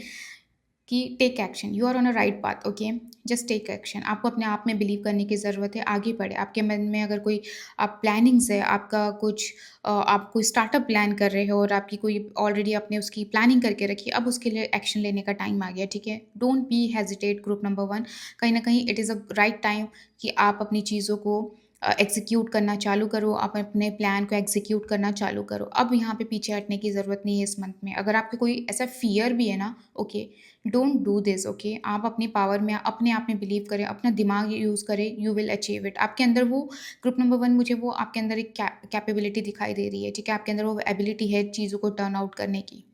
कि take action, you are on a right path, okay? Just take action. आपको अपने आप में बिलीव करने की ज़रूरत है, आगे बढ़े। आपके मन में अगर कोई आप प्लानिंग्स है, आपका कुछ आप कोई स्टार्टअप प्लान कर रहे हो और आपकी कोई ऑलरेडी आपने उसकी प्लानिंग करके रखी है, अब उसके लिए एक्शन लेने का टाइम आ गया, ठीक है? Don't be hesitate group number 1। कहीं न कहीं it is a right time कि आप अपनी चीज़ों को एग्ज़ीक्यूट करना चालू करो, आप अपने प्लान को एग्ज़ीक्यूट करना चालू करो। अब यहाँ पे पीछे हटने की ज़रूरत नहीं है इस मंथ में। अगर आपको कोई ऐसा फ़ियर भी है ना, okay, don't do this, okay? आप अपनी पावर में अपने आप में बिलीव करें, अपना दिमाग यूज़ करें, यू विल अचीव इट। आपके अंदर वो ग्रुप नंबर 1 मुझे वो आपके अंदर एक कैपेबिलिटी दिखाई दे रही है, ठीक है? आपके अंदर वो एबिलिटी है चीज़ों को टर्न आउट करने की।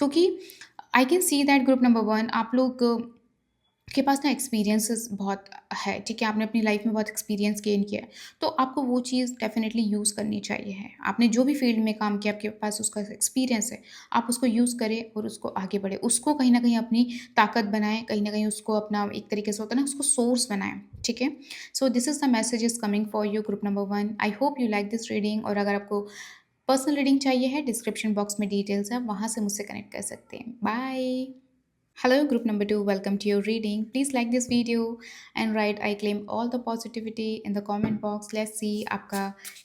क्योंकि I can see that group number 1 आप लोग के पास ना एक्सपीरियंसेस बहुत है, ठीक है? आपने अपनी लाइफ में बहुत एक्सपीरियंस गेन किया है, तो आपको वो चीज़ डेफ़िनेटली यूज़ करनी चाहिए है। आपने जो भी फ़ील्ड में काम किया, आपके पास उसका एक्सपीरियंस है, आप उसको यूज़ करें और उसको आगे बढ़ें। उसको कहीं न कहीं अपनी ताकत बनाएँ, कहीं न कहीं उसको अपना एक तरीके से होता है ना, उसको सोर्स बनाएँ, ठीक है? So this is the message is coming for you group number 1। I hope you like this reading और अगर आपको पर्सनल रीडिंग चाहिए है, डिस्क्रिप्शन बॉक्स में डिटेल्स हैं, वहाँ से मुझसे कनेक्ट कर सकते हैं। Bye. Hello, group number 2. Welcome to your reading. Please like this video and write I claim all the positivity in the comment box. Let's see आपका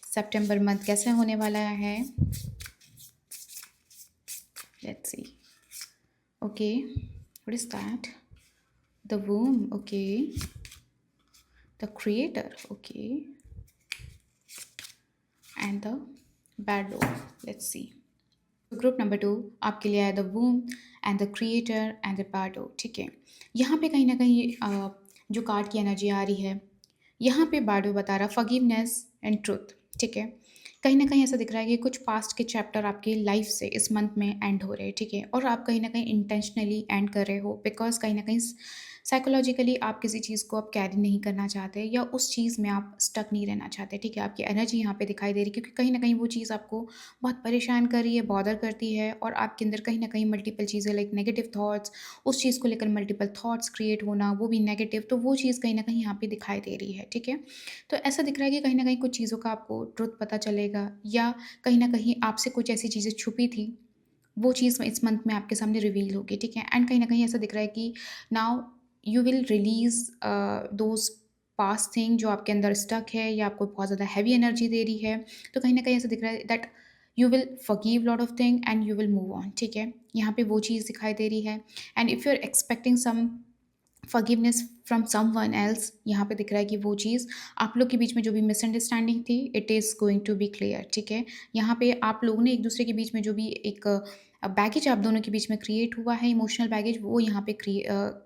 सितंबर मंथ कैसे होने वाला है. Let's see. Okay, what is that? The womb. Okay. The creator. Okay. And the battle. Let's see. Group number 2 आपके लिए है the womb and the creator and the bardo, ठीक है? यहाँ पे कहीं न कहीं जो कार्ड की एनर्जी आ रही है, यहाँ पे बार्डो बता रहा फॉरगिवनेस एंड ट्रुथ, ठीक है? कहीं न कहीं ऐसा दिख रहा है कि कुछ पास्ट के चैप्टर आपकी लाइफ से इस मंथ में एंड हो रहे हैं, ठीक है? और आप कहीं न कहीं इंटेंशनली एंड कर रहे हो बिकॉज़ कहीं न कहीं साइकोलॉजिकली आप किसी चीज़ को आप कैरी नहीं करना चाहते या उस चीज़ में आप स्टक नहीं रहना चाहते, ठीक है? आपकी एनर्जी यहाँ पे दिखाई दे रही है क्योंकि कहीं न कहीं वो चीज़ आपको बहुत परेशान कर रही है, बॉदर करती है और आपके अंदर कहीं न कहीं मल्टीपल चीज़ें लाइक नेगेटिव थॉट्स, उस चीज़ को लेकर मल्टीपल थॉट्स क्रिएट होना, वो भी नेगेटिव, तो वो चीज़ कहीं न कहीं यहाँ पे दिखाई दे रही है, ठीक है? तो ऐसा दिख रहा है कि कहीं न कहीं कुछ चीज़ों का आपको ट्रुथ पता चलेगा या कहीं न कहीं आपसे कुछ ऐसी चीज़ें छुपी थी, वो चीज़ इस मंथ में आपके सामने रिवील होगी, ठीक है? एंड कहीं न कहीं ऐसा दिख रहा है कि now you will release those past thing जो आपके अंदर स्टक है या आपको बहुत ज़्यादा हेवी एनर्जी दे रही है। तो कहीं न कहीं ऐसा दिख रहा है that you will forgive lot of thing and you will move on, ठीक है? यहाँ पे वो चीज़ दिखाई दे रही है and if you are expecting some forgiveness from someone else, यहाँ पे दिख रहा है कि वो चीज़ आप लोग के बीच में जो भी मिसअंडरस्टैंडिंग थी, it is going to be clear, ठीक है? यहाँ पे आप लोगों ने एक दूसरे के बीच में जो भी एक बैगेज आप दोनों के बीच में क्रिएट हुआ है, इमोशनल बैगेज, वो यहाँ पे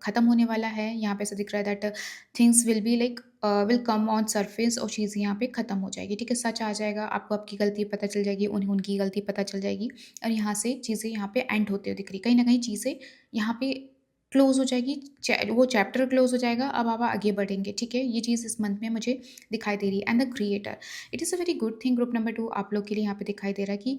ख़त्म होने वाला है। यहाँ पे ऐसा दिख रहा है that things will be like will come on surface और चीज़ें यहाँ पे ख़त्म हो जाएगी, ठीक है? सच आ जाएगा, आपको आपकी गलती पता चल जाएगी, उन्हें उनकी गलती पता चल जाएगी और यहाँ से चीज़ें यहाँ पे एंड होते हुए दिख रही। कहीं न कहीं चीज़ें यहाँ पे क्लोज़ हो जाएगी, वो चैप्टर क्लोज़ हो जाएगा, अब आप आगे बढ़ेंगे, ठीक है? ये चीज़ इस मंथ में मुझे दिखाई दे रही है। And the creator, it is a very good thing. Group number 2 आप लोग के लिए यहाँ पे दिखाई दे रहा है कि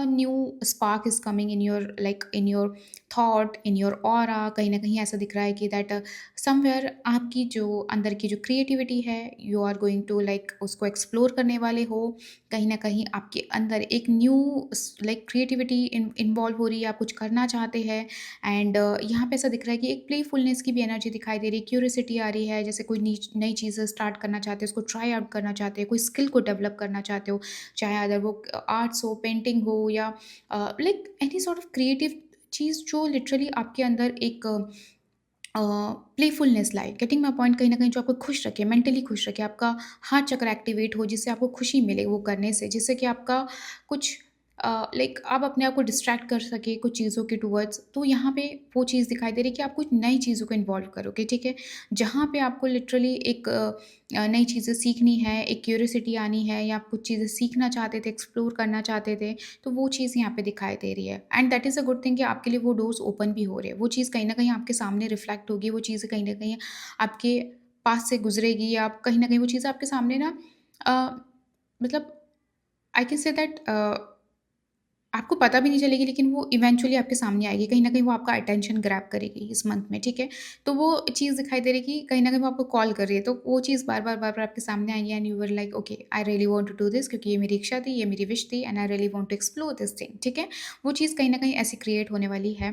new spark is coming in your like in your thought, in your aura. कहीं न कहीं ऐसा दिख रहा है कि दैट समवेयर आपकी जो अंदर की जो क्रिएटिविटी है, you are going to like उसको एक्सप्लोर करने वाले हो। कहीं न कहीं आपके अंदर एक न्यू लाइक क्रिएटिविटी इन्वॉल्व हो रही है, आप कुछ करना चाहते हैं। एंड यहाँ पे ऐसा दिख रहा है कि एक प्लेफुलनेस की भी एनर्जी दिखाई दे रही है, क्यूरियोसिटी आ रही है, जैसे कोई नई चीज़ें स्टार्ट करना चाहते हो, उसको ट्राई आउट करना चाहते हो, कोई स्किल को डेवलप करना चाहते हो, चाहे अगर वो आर्ट्स हो, पेंटिंग हो या like any sort of creative चीज़ जो लिटरली आपके अंदर एक प्लेफुलनेस लाए, गेटिंग माई पॉइंट, कहीं न कहीं जो आपको खुश रखे, मेंटली खुश रखे, आपका हार्ट चक्र एक्टिवेट हो, जिससे आपको खुशी मिले वो करने से, जिससे कि आपका कुछ लाइक आप अपने आप को डिस्ट्रैक्ट कर सके कुछ चीज़ों के टुवर्ड्स। तो यहाँ पे वो चीज़ दिखाई दे रही है कि आप कुछ नई चीज़ों को इन्वॉल्व करोगे, ठीक है? जहाँ पे आपको लिटरली एक नई चीज़ें सीखनी है, एक क्यूरियोसिटी आनी है या आप कुछ चीज़ें सीखना चाहते थे, एक्सप्लोर करना चाहते थे, तो वो चीज़ यहाँ पे दिखाई दे रही है। And that is a good thing कि आपके लिए वो डोर्स ओपन भी हो रहे हैं। वो चीज़ कहीं न कहीं आपके सामने रिफ्लेक्ट होगी, वो चीज़ें कहीं न कहीं आपके पास से गुज़रेगी, या आप कहीं न कहीं वो चीज़ें आपके सामने ना अ, मतलब आई कैन से दैट आपको पता भी नहीं चलेगी, लेकिन वो इवेंचुअली आपके सामने आएगी। कहीं न कहीं वो आपका अटेंशन ग्रैब करेगी इस मंथ में, ठीक है? तो वो चीज़ दिखाई दे रही है कि कहीं न कहीं वो आपको कॉल कर रही है, तो वो चीज़ बार-बार, बार-बार आपके सामने आएगी and you were like okay, I really want to do this, क्योंकि ये मेरी इच्छा थी, ये मेरी विश थी and I really want to explore this thing, ठीक है? वो चीज़ कहीं न कहीं ऐसी क्रिएट होने वाली है।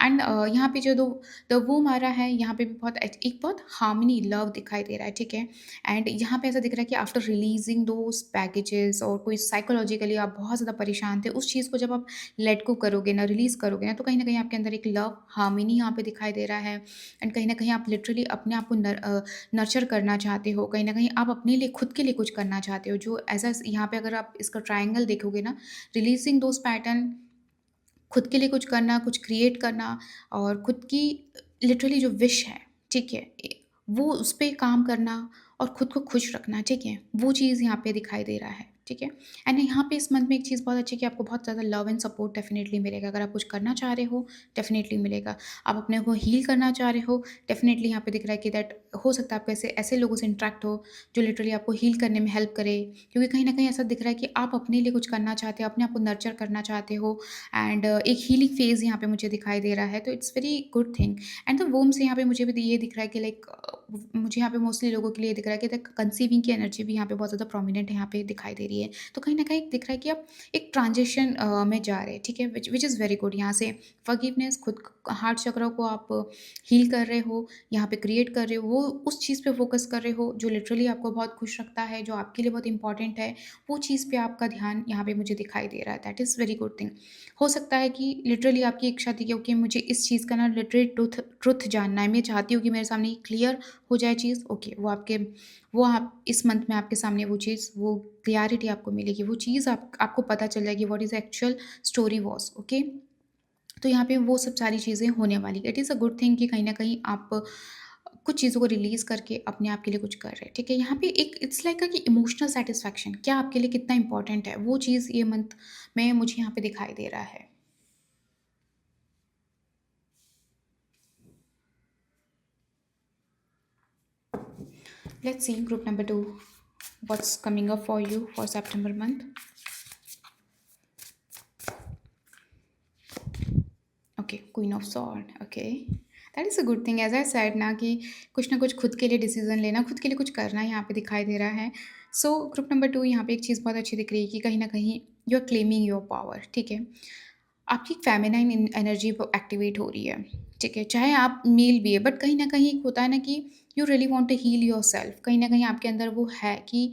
एंड यहाँ पे जो दो द वूम आ रहा है, यहाँ पे भी एक बहुत हार्मनी, लव दिखाई दे रहा है, ठीक है? एंड यहाँ पे ऐसा दिख रहा है कि आफ्टर रिलीज़िंग दोज़ बैगेजेस और कोई साइकोलॉजिकली आप बहुत ज़्यादा परेशान थे, उस चीज़ को जब आप लेट गो करोगे ना, रिलीज़ करोगे ना, तो कहीं न कहीं आपके अंदर एक लव, हार्मनी यहाँ पे दिखाई दे रहा है। एंड कहीं न कहीं आप लिटरली अपने आप को नर्चर करना चाहते हो। कहीं न कहीं आप अपने लिए, खुद के लिए कुछ करना चाहते हो, जो एज़ अ यहाँ पे अगर आप इसका ट्रायंगल देखोगे ना, रिलीज़िंग दोज़ पैटर्न, खुद के लिए कुछ करना, कुछ क्रिएट करना और खुद की लिटरली जो विश है, ठीक है? वो उस पे काम करना और खुद को खुश रखना, ठीक है? वो चीज़ यहाँ पे दिखाई दे रहा है, ठीक है? एंड यहाँ पे इस मंथ में एक चीज़ बहुत अच्छी है कि आपको बहुत ज़्यादा लव एंड सपोर्ट डेफ़िनेटली मिलेगा। अगर आप कुछ करना चाह रहे हो, डेफ़िनेटली मिलेगा। आप अपने को हील करना चाह रहे हो, डेफ़िनेटली यहाँ पे दिख रहा है कि दैट हो सकता है आपको ऐसे ऐसे लोगों से इंटरैक्ट हो, जो लिटरली आपको हील करने में हेल्प करे। क्योंकि कहीं न कहीं ऐसा दिख रहा है कि आप अपने लिए कुछ करना चाहते हो, अपने आप को नर्चर करना चाहते हो एंड एक हीलिंग फेज़ यहाँ पे मुझे दिखाई दे रहा है, तो it's very good thing. And the वोम से यहाँ पे मुझे भी ये दिख रहा है कि लाइक मुझे यहाँ पे मोस्टली लोगों के लिए दिख रहा है कि द कंसीविंग की एनर्जी भी यहाँ पे बहुत ज़्यादा प्रोमिनेंट यहाँ पे दिखाई दे रही है। तो कहीं न कहीं दिख रहा है कि आप एक ट्रांज़िशन में जा रहे हैं, ठीक है? Which is very good. यहाँ से फॉरगिवनेस, खुद हार्ट चक्र को आप हील कर रहे हो, यहाँ पे क्रिएट कर रहे हो, वो उस चीज़ पे फ़ोकस कर रहे हो जो लिटरली आपको बहुत खुश रखता है, जो आपके लिए बहुत इंपॉर्टेंट है, वो चीज़ पे आपका ध्यान यहाँ पे मुझे दिखाई दे रहा है। That is very good thing. हो सकता है कि लिटरली आपकी इच्छा थी क्योंकि मुझे इस चीज़ का ना लिटरली ट्रुथ ट्रुथ जानना है। मैं चाहती हूँ कि मेरे सामने क्लियर हो जाए चीज़, ओके, वो आप इस मंथ में आपके सामने वो चीज़, वो क्लैरिटी आपको मिलेगी। वो चीज़ आपको पता चल जाएगी what is actual story was, okay? तो यहाँ पे वो सब सारी चीज़ें होने वाली। It is a good thing कि कहीं न कहीं आप कुछ चीज़ों को रिलीज़ करके अपने आप के लिए कुछ कर रहे हैं, ठीक है? यहाँ पे एक इट्स लाइक कि इमोशनल सैटिस्फैक्शन क्या आपके लिए कितना इम्पोर्टेंट है, वो चीज़ ये मंथ में मुझे यहाँ पे दिखाई दे रहा है। Let's see group number 2, what's coming up for you for September month. Okay, queen of sword, okay, that is a good thing. As I said ना कि कुछ ना कुछ खुद के लिए डिसीजन लेना, खुद के लिए कुछ करना यहाँ पे दिखाई दे रहा है। सो ग्रुप नंबर 2 यहाँ पे एक चीज़ बहुत अच्छी दिख रही है कि कहीं न कहीं you are claiming your power, ठीक है? आपकी फेमिनाइन एनर्जी एक्टिवेट हो रही है, ठीक है? चाहे आप मेल भी है, बट कहीं न कहीं एक होता है ना कि you really want to heal yourself. कहीं न कहीं आपके अंदर वो है कि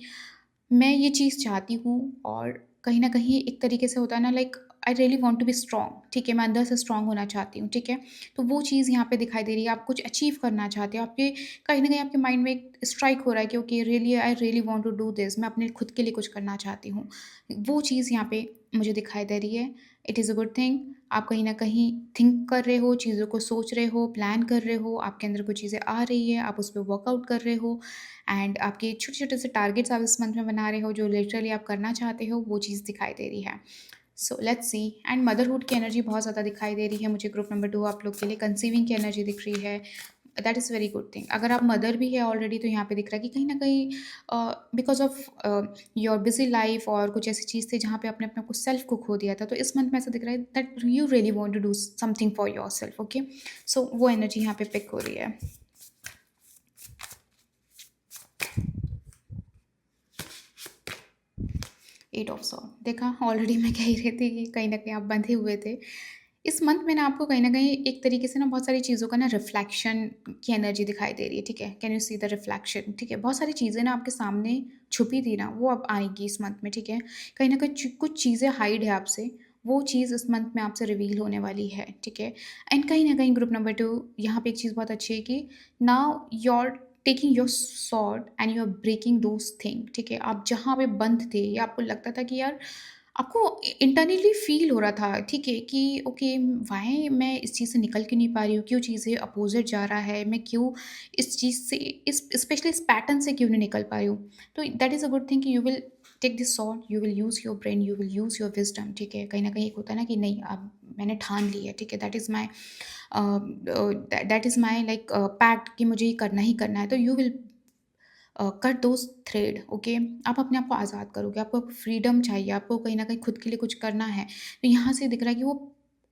मैं ये चीज़ चाहती हूँ और कहीं न कहीं एक तरीके से होता है ना like I really want to be strong, ठीक है? मैं अंदर से स्ट्रॉन्ग होना चाहती हूँ, ठीक है? तो वो चीज़ यहाँ पे दिखाई दे रही है, आप कुछ अचीव करना चाहते हो, आपके कहीं न कहीं आपके माइंड में एक स्ट्राइक हो रहा है कि okay, really I really want to do this, मैं अपने खुद के लिए कुछ करना चाहती हूँ। वो चीज़ यहाँ पे मुझे दिखाई दे रही है। It is a good thing. आप कहीं न कहीं थिंक कर रहे हो, चीज़ों को सोच रहे हो, प्लान कर रहे हो, आपके अंदर कोई चीज़ें आ रही है, आप उस पे वर्कआउट कर रहे हो एंड आपके छोटे-छोटे से टारगेट्स आप इस मंथ में बना रहे हो, जो लिटरली आप करना चाहते हो, वो चीज़ दिखाई दे रही है। So let's see and motherhood की एनर्जी बहुत ज़्यादा दिखाई दे रही है मुझे ग्रुप नंबर 2 आप लोग के लिए, कंसीविंग की एनर्जी दिख रही है। That is very good thing. अगर आप मदर भी है ऑलरेडी तो यहाँ पे दिख रहा है कि कहीं न कहीं because of your busy life और कुछ ऐसी चीज़ थी जहाँ पे आपने अपने आप को सेल्फ को खो दिया था। तो इस मंथ में ऐसा दिख रहा है that you really want to do something for yourself, okay? So वो एनर्जी यहाँ पे पिक हो रही है। 8 ऑफ सॉर्ड देखा, ऑलरेडी मैं कह ही रही थी कि कहीं न कहीं आप बंधे हुए थे। इस मंथ में ना आपको कहीं न कहीं एक तरीके से ना बहुत सारी चीज़ों का ना रिफ्लेक्शन की एनर्जी दिखाई दे रही है, ठीक है? Can you see the reflection, ठीक है? बहुत सारी चीज़ें ना आपके सामने छुपी थी ना, वो अब आएँगी इस मंथ में, ठीक है? कहीं न कहीं कुछ चीज़ें हाइड है आपसे, वो चीज़ इस मंथ में आपसे रिवील होने वाली है, ठीक है? एंड कहीं न कहीं ग्रुप नंबर 2 यहाँ पे एक चीज़ बहुत अच्छी है कि now your taking your sword and you are breaking those thing, ठीक है? आप जहाँ पे बंद थे या आपको लगता था कि यार आपको इंटरनली फ़ील हो रहा था, ठीक है, कि ओके व्हाई मैं इस चीज़ से निकल क्यों नहीं पा रही हूँ? क्यों चीज़ें अपोज़िट जा रहा है? मैं क्यों इस चीज़ से इस स्पेशली इस पैटर्न से क्यों नहीं निकल पा रही हूँ? तो that is a good thing कि you will take this sort, you will use your brain, you will use your wisdom, ठीक है? कहीं न कहीं एक होता है ना कि नहीं अब मैंने ठान ली है, ठीक है? That is my that is my like pact कि मुझे ये करना ही करना है। तो you will cut those thread, okay? आप अपने आप को आज़ाद करोगे, आपको फ्रीडम चाहिए, आपको कहीं न कहीं खुद के लिए कुछ करना है। तो यहाँ से दिख रहा है कि वो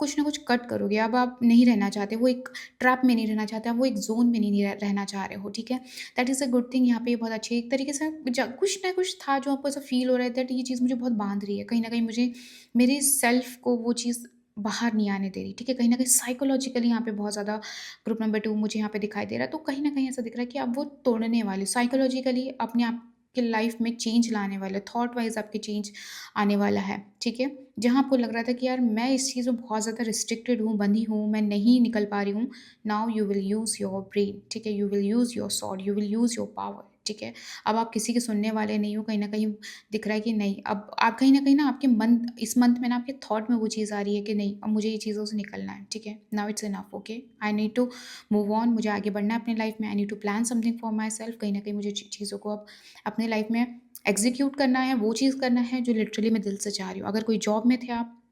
कुछ ना कुछ कट करोगे, अब आप नहीं रहना चाहते, वो एक ट्रैप में नहीं रहना चाहते, आप वो एक ज़ोन में नहीं रहना चाह रहे हो, ठीक है? That is a good thing, यहाँ पे ये बहुत अच्छी है। एक तरीके से कुछ ना कुछ था जो आपको ऐसा फ़ील हो रहा है दैट ये चीज़ मुझे बहुत बाँध रही है, कहीं न कहीं मुझे मेरे सेल्फ को वो चीज़ बाहर नहीं आने दे रही, ठीक है? कहीं न कहीं साइकोलॉजिकली यहाँ पे बहुत ज़्यादा ग्रुप नंबर 2 मुझे यहाँ पे दिखाई दे रहा है, तो कहीं न कहीं ऐसा दिख रहा है कि आप वो तोड़ने वाले साइकोलॉजिकली अपने आप के लाइफ़ में चेंज लाने वाले, थॉट वाइज़ आपके चेंज आने वाला है, ठीक है? जहाँ आपको लग रहा था कि यार मैं इस चीज़ में बहुत ज़्यादा रिस्ट्रिक्टेड हूँ, बंधी हूँ, मैं नहीं निकल पा रही हूँ, now you will use your brain, ठीक है? You will use your sword, you will use your power, ठीक है? अब आप किसी के सुनने वाले नहीं हो, कहीं न कहीं दिख रहा है कि नहीं, अब आप कहीं न कहीं ना आपके मन इस मंथ में ना आपके थॉट में वो चीज़ आ रही है कि नहीं, अब मुझे ये चीज़ों से निकलना है, ठीक है? Now it's enough, okay? I need to move on, मुझे आगे बढ़ना है अपनी लाइफ में, I need to plan something for myself, कहीं न कहीं मुझे चीज़ों को अब अपनी लाइफ में एग्ज़ीक्यूट करना है, वो चीज़ करना है जो लिटरली मैं दिल से चाह रही हूँ। अगर कोई जॉब में थे आप,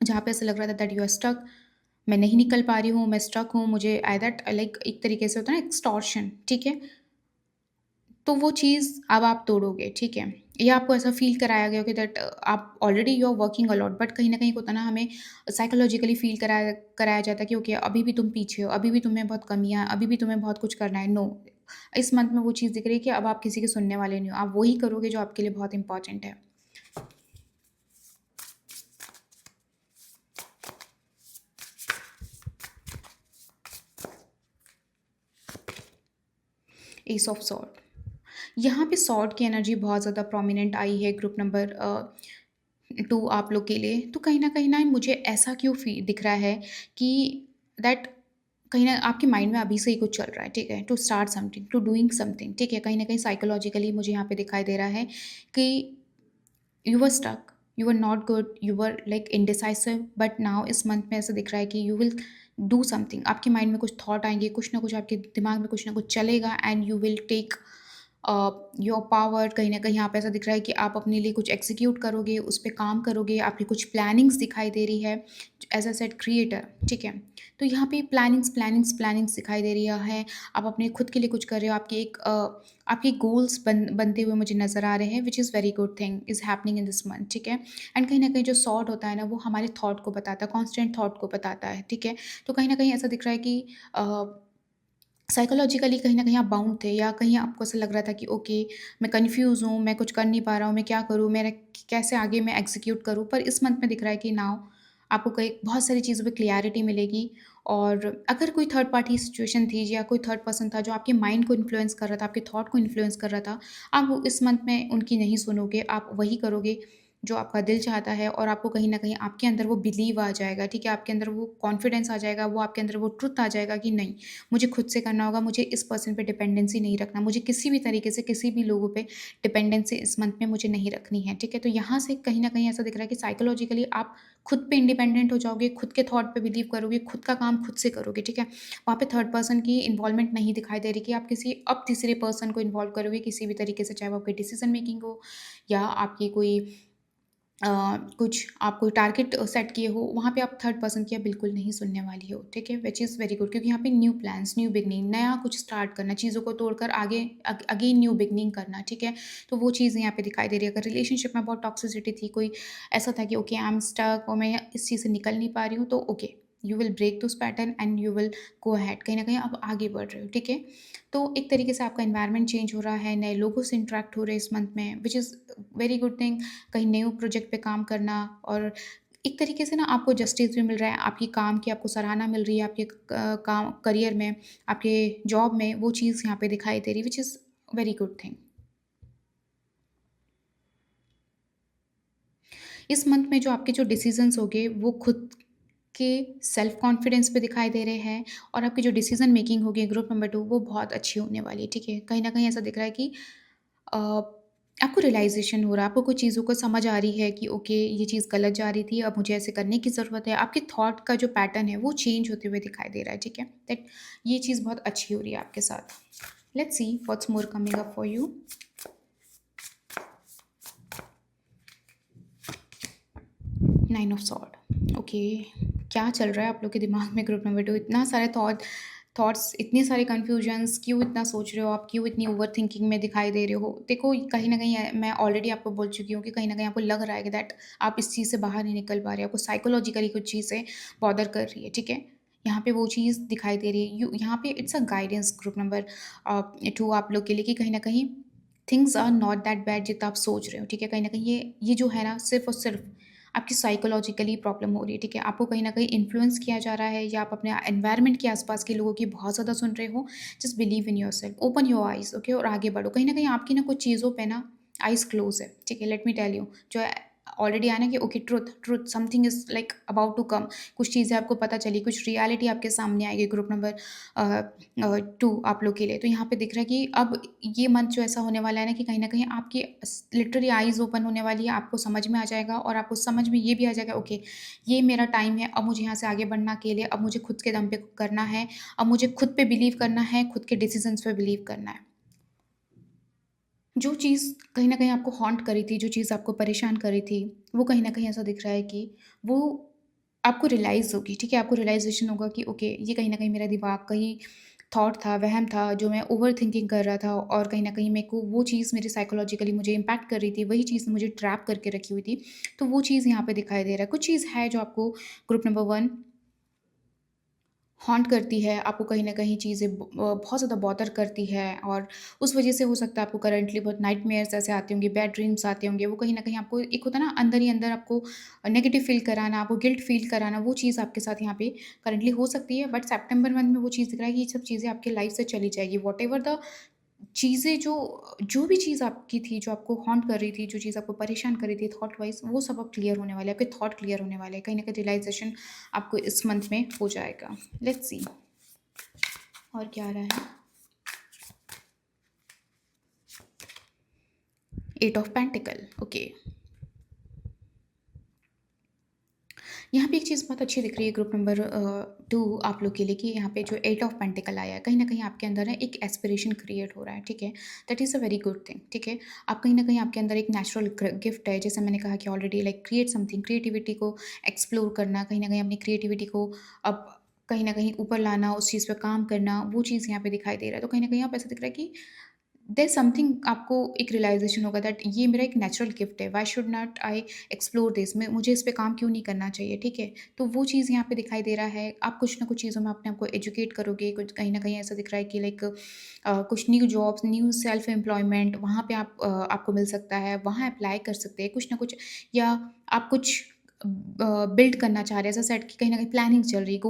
जहाँ पे ऐसा लग रहा था दैट यू आर स्टक, मैं नहीं निकल पा रही हूँ, मैं स्टक हूँ, मुझे आई दैट लाइक एक तरीके से होता है ना एक्सटॉर्शन, ठीक है? तो वो चीज़ अब आप तोड़ोगे, ठीक है? या आपको ऐसा फ़ील कराया गया कि दैट आप already you are working a lot, but कहीं न कहीं होता है ना हमें साइकोलॉजिकली फ़ील कराया कराया जाता है कि ओके अभी भी तुम पीछे हो, अभी भी तुम्हें बहुत कमियाँ, अभी भी तुम्हें बहुत कुछ करना है। नो, इस मंथ में वो चीज़ दिख रही है कि अब आप किसी के सुनने वाले नहीं हो, आप वही करोगे जो आपके लिए बहुत इम्पोर्टेंट है। एस ऑफ सॉर्ड, यहाँ पे सॉर्ड की एनर्जी बहुत ज़्यादा प्रोमिनेंट आई है ग्रुप नंबर 2 आप लोग के लिए। तो कहीं न मुझे ऐसा क्यों दिख रहा है कि दैट कहीं न आपके माइंड में अभी से ही कुछ चल रहा है, ठीक है? To start something, to doing something, ठीक है? कहीं न कहीं साइकोलॉजिकली मुझे यहाँ पे दिखाई दे रहा है कि you were stuck, you were not good, you were like indecisive, but now इस मंथ में ऐसा दिख रहा है कि यू विल डू समथिंग, आपके माइंड में कुछ थॉट आएँगे, कुछ ना कुछ आपके दिमाग में कुछ ना कुछ चलेगा and you will take your power, कहीं न कहीं यहाँ पे ऐसा दिख रहा है कि आप अपने लिए कुछ एग्ज़ीक्यूट करोगे, उस पे काम करोगे, आपकी कुछ प्लानिंग्स दिखाई दे रही है, एज़ अ सेड क्रिएटर, ठीक है? तो यहाँ पे प्लानिंग्स दिखाई दे रही है, आप अपने खुद के लिए कुछ कर रहे हो, आपके गोल्स बनते हुए मुझे नज़र आ रहे हैं, which is very good thing is happening in this month, ठीक है? एंड कहीं न कहीं जो सॉर्ट होता है ना, वो हमारे थॉट को बताता है, कॉन्स्टेंट थॉट को बताता है, ठीक है? तो कहीं न कहीं ऐसा दिख रहा है कि अ साइकोलॉजिकली कहीं न कहीं आप बाउंड थे या कहीं आपको ऐसा लग रहा था कि ओके मैं कन्फ्यूज़ हूँ, मैं कुछ कर नहीं पा रहा हूँ, मैं क्या करूँ? मेरा कैसे आगे मैं एग्ज़ीक्यूट करूँ? पर इस मंथ में दिख रहा है कि नाउ आपको कई बहुत सारी चीज़ों पे क्लैरिटी मिलेगी और अगर कोई थर्ड पार्टी सिचुएशन थी या कोई थर्ड पर्सन था जो आपके माइंड को इन्फ्लुएंस कर रहा था, आपके थॉट को इन्फ्लुएंस कर रहा था, आप वो इस मंथ में उनकी नहीं सुनोगे, आप वही करोगे जो आपका दिल चाहता है और आपको कहीं न कहीं आपके अंदर वो बिलीव आ जाएगा, ठीक है? आपके अंदर वो कॉन्फिडेंस आ जाएगा, वो आपके अंदर वो ट्रुथ आ जाएगा कि नहीं, मुझे खुद से करना होगा, मुझे इस पर्सन पे डिपेंडेंसी नहीं रखना, मुझे किसी भी तरीके से किसी भी लोगों पे डिपेंडेंसी इस मंथ में मुझे नहीं रखनी है, ठीक है? तो यहाँ से कहीं न कहीं ऐसा दिख रहा है कि साइकोलॉजिकली आप खुद पे इंडिपेंडेंट हो जाओगे, खुद के थॉट पे बिलीव करोगे, खुद का काम खुद से करोगे, ठीक है? वहाँ पे थर्ड पर्सन की इन्वॉल्वमेंट नहीं दिखाई दे रही कि आप किसी अब तीसरे पर्सन को इन्वॉल्व करोगे किसी भी तरीके से, चाहे वो आपकी डिसीजन मेकिंग हो या आपकी कोई अ, कुछ आप कोई टारगेट सेट किए हो, वहाँ पे आप थर्ड पर्सन की बिल्कुल नहीं सुनने वाली हो, ठीक है? व्हिच इज़ वेरी गुड, क्योंकि यहाँ पे न्यू प्लान्स, न्यू बिगिनिंग, नया कुछ स्टार्ट करना, चीज़ों को तोड़कर आगे अगेन न्यू बिगिनिंग करना, ठीक है? तो वो चीज़ यहाँ पे दिखाई दे रही है। अगर रिलेशनशिप में बहुत टॉक्सिसिटी थी, कोई ऐसा था कि ओके आई एम स्टक और मैं इस चीज़ से निकल नहीं पा रही हूँ, तो okay, you will break this pattern and you will go ahead, कहीं न कहीं आप आगे बढ़ रहे हो, ठीक है? तो एक तरीके से आपका एनवायरनमेंट चेंज हो रहा है, नए लोगों से इंटरैक्ट हो रहे हैं इस मंथ में, which is very good thing. कहीं न्यू प्रोजेक्ट पे काम करना और एक तरीके से ना आपको जस्टिस भी मिल रहा है, आपकी काम की आपको सराहना मिल रही है, आपके काम करियर में, आपके जॉब में, वो चीज़ यहाँ पे दिखाई दे रही है, which is very good thing. इस मंथ में जो आपके जो डिसीजंस होंगे वो खुद के सेल्फ कॉन्फिडेंस पे दिखाई दे रहे हैं और आपकी जो डिसीजन मेकिंग होगी ग्रुप नंबर 2 वो बहुत अच्छी होने वाली है, ठीक है? कहीं न कहीं ऐसा दिख रहा है कि अ, आपको रियलाइज़ेशन हो रहा है, आपको कुछ चीज़ों को समझ आ रही है कि ओके ये चीज़ गलत जा रही थी, अब मुझे ऐसे करने की ज़रूरत है। आपके थॉट का जो पैटर्न है वो चेंज होते हुए दिखाई दे रहा है, ठीक है? दैट ये चीज़ बहुत अच्छी हो रही है आपके साथ। Let's see what's more coming up for you. 9 of sword, okay. क्या चल रहा है आप लोग के दिमाग में ग्रुप नंबर 2? इतना सारे थॉट्स, इतने सारे कन्फ्यूजन्स, क्यों इतना सोच रहे हो आप? क्यों इतनी ओवरथिंकिंग में दिखाई दे रहे हो? देखो कहीं न कहीं मैं ऑलरेडी आपको बोल चुकी हूँ कि कहीं न कहीं आपको लग रहा है कि दैट आप इस चीज़ से बाहर नहीं निकल पा रहे हो, आपको साइकोलॉजिकली कुछ चीज़ें बॉदर कर रही है, ठीक है? यहाँ पे वो चीज़ दिखाई दे रही है। यहाँ पे it's a guidance group number 2 आप लोग के लिए कि कहीं न कहीं things are not that bad जितना आप सोच रहे हो, ठीक है? कहीं न कहीं ये जो है ना सिर्फ़ और सिर्फ़ आपकी साइकोलॉजिकली प्रॉब्लम हो रही है, ठीक है? आपको कहीं न कहीं इन्फ्लुएंस किया जा रहा है या आप अपने एनवायरनमेंट के आस-पास के लोगों की बहुत ज़्यादा सुन रहे हो। Just believe in yourself, open your eyes, okay? और आगे बढ़ो। कहीं न कहीं आपकी ना कुछ चीज़ों पे ना आइज़ क्लोज़ है, ठीक है? लेट मी टेल यू, जो ऑलरेडी आया ना कि okay truth truth something is like about to come. कुछ चीज़ें आपको पता चली, कुछ रियलिटी आपके सामने आएगी ग्रुप नंबर 2 आप लोग के लिए। तो यहाँ पे दिख रहा है कि अब ये मंथ जो ऐसा होने वाला है ना कि कहीं न कहीं आपकी लिटरली आइज़ ओपन होने वाली है, आपको समझ में आ जाएगा और आपको समझ में ये भी आ जाएगा ओके, ये मेरा टाइम है, अब मुझे यहाँ से आगे बढ़ना अकेले, अब मुझे खुद के दम पे करना है, अब मुझे खुद पे बिलीव करना है, खुद के डिसीज़न्स पे बिलीव करना है। जो चीज़ कहीं न कहीं आपको हॉन्ट करी थी, जो चीज़ आपको परेशान कर रही थी, वो कहीं न कहीं ऐसा दिख रहा है कि वो आपको रियलाइज़ होगी, ठीक है? आपको रियलाइज़ेशन होगा कि ओके, ये कहीं न कहीं मेरा दिमाग का ही थॉट था, वहम था, जो मैं ओवरथिंकिंग कर रहा था और कहीं न कहीं मेरे को वो चीज़ मेरी साइकोलॉजिकली मुझे इम्पैक्ट कर रही थी, वही चीज़ मुझे ट्रैप करके रखी हुई थी। तो वो चीज़ यहाँ पे दिखाई दे रहा है। कुछ चीज़ है जो आपको ग्रुप नंबर 1 हॉन्ट करती है, आपको कहीं न कहीं चीज़ें बहुत ज़्यादा बॉदर करती है और उस वज़ह से हो सकता है आपको करंटली बहुत नाइटमेयर्स ऐसे आते होंगे, बैड ड्रीम्स आते होंगे। वो कहीं न कहीं आपको एक होता है ना अंदर ही अंदर आपको नेगेटिव फ़ील कराना, आपको गिल्ट फ़ील कराना, वो चीज़ आपके साथ यहाँ पे करंटली हो सकती है। बट सितंबर मंथ में वो चीज़ दिख रहा है कि ये सब चीज़ें आपकी लाइफ़ से चली जाएगी। व्हाटएवर द चीज़ें जो जो भी चीज़ आपकी थी, जो आपको हॉन्ट कर रही थी, जो चीज़ आपको परेशान कर रही थी थॉट वाइज़, वो सब अब क्लियर होने वाला है, आपके थॉट क्लियर होने वाले हैं। कहीं न कहीं रियलाइज़ेशन आपको इस मंथ में हो जाएगा। लेट्स सी और क्या आ रहा है? 8 ऑफ पेंटिकल, ओके। यहाँ पे एक चीज़ बहुत अच्छी दिख रही है ग्रुप नंबर 2 आप लोग के लिए कि यहाँ पे जो 8 ऑफ पेंटिकल आया है, कहीं न कहीं आपके अंदर ना एक एस्पिरेशन क्रिएट हो रहा है, ठीक है? That is a very good thing, ठीक है? आप कहीं न कहीं आपके अंदर एक नेचुरल गिफ्ट है, जैसे मैंने कहा कि already like create something, creativity को एक्सप्लोर करना, कहीं न कहीं अपनी क्रिएटिविटी को अब कहीं न कहीं ऊपर लाना, उस चीज़ पे काम करना, वो चीज़ यहाँ पे दिखाई दे रहा है। तो कहीं न कहीं आप ऐसा दिख रहा है कि देयर समथिंग आपको एक रियलाइज़ेशन होगा दैट ये मेरा एक नेचुरल गिफ्ट है, why should not I explore this, मैं मुझे इस पे काम क्यों नहीं करना चाहिए, ठीक है? तो वो चीज़ यहाँ पे दिखाई दे रहा है, आप कुछ ना कुछ चीज़ों में अपने आप को एजुकेट करोगे, कुछ कहीं न कहीं ऐसा दिख रहा है कि लाइक कुछ new jobs, new self employment वहाँ पे आपको मिल सकता है, वहाँ अप्लाई कर सकते हैं कुछ ना कुछ या आप कुछ बिल्ड करना चाह रहे हैं, ऐसा सेट कि कहीं न कहीं प्लानिंग चल रही है,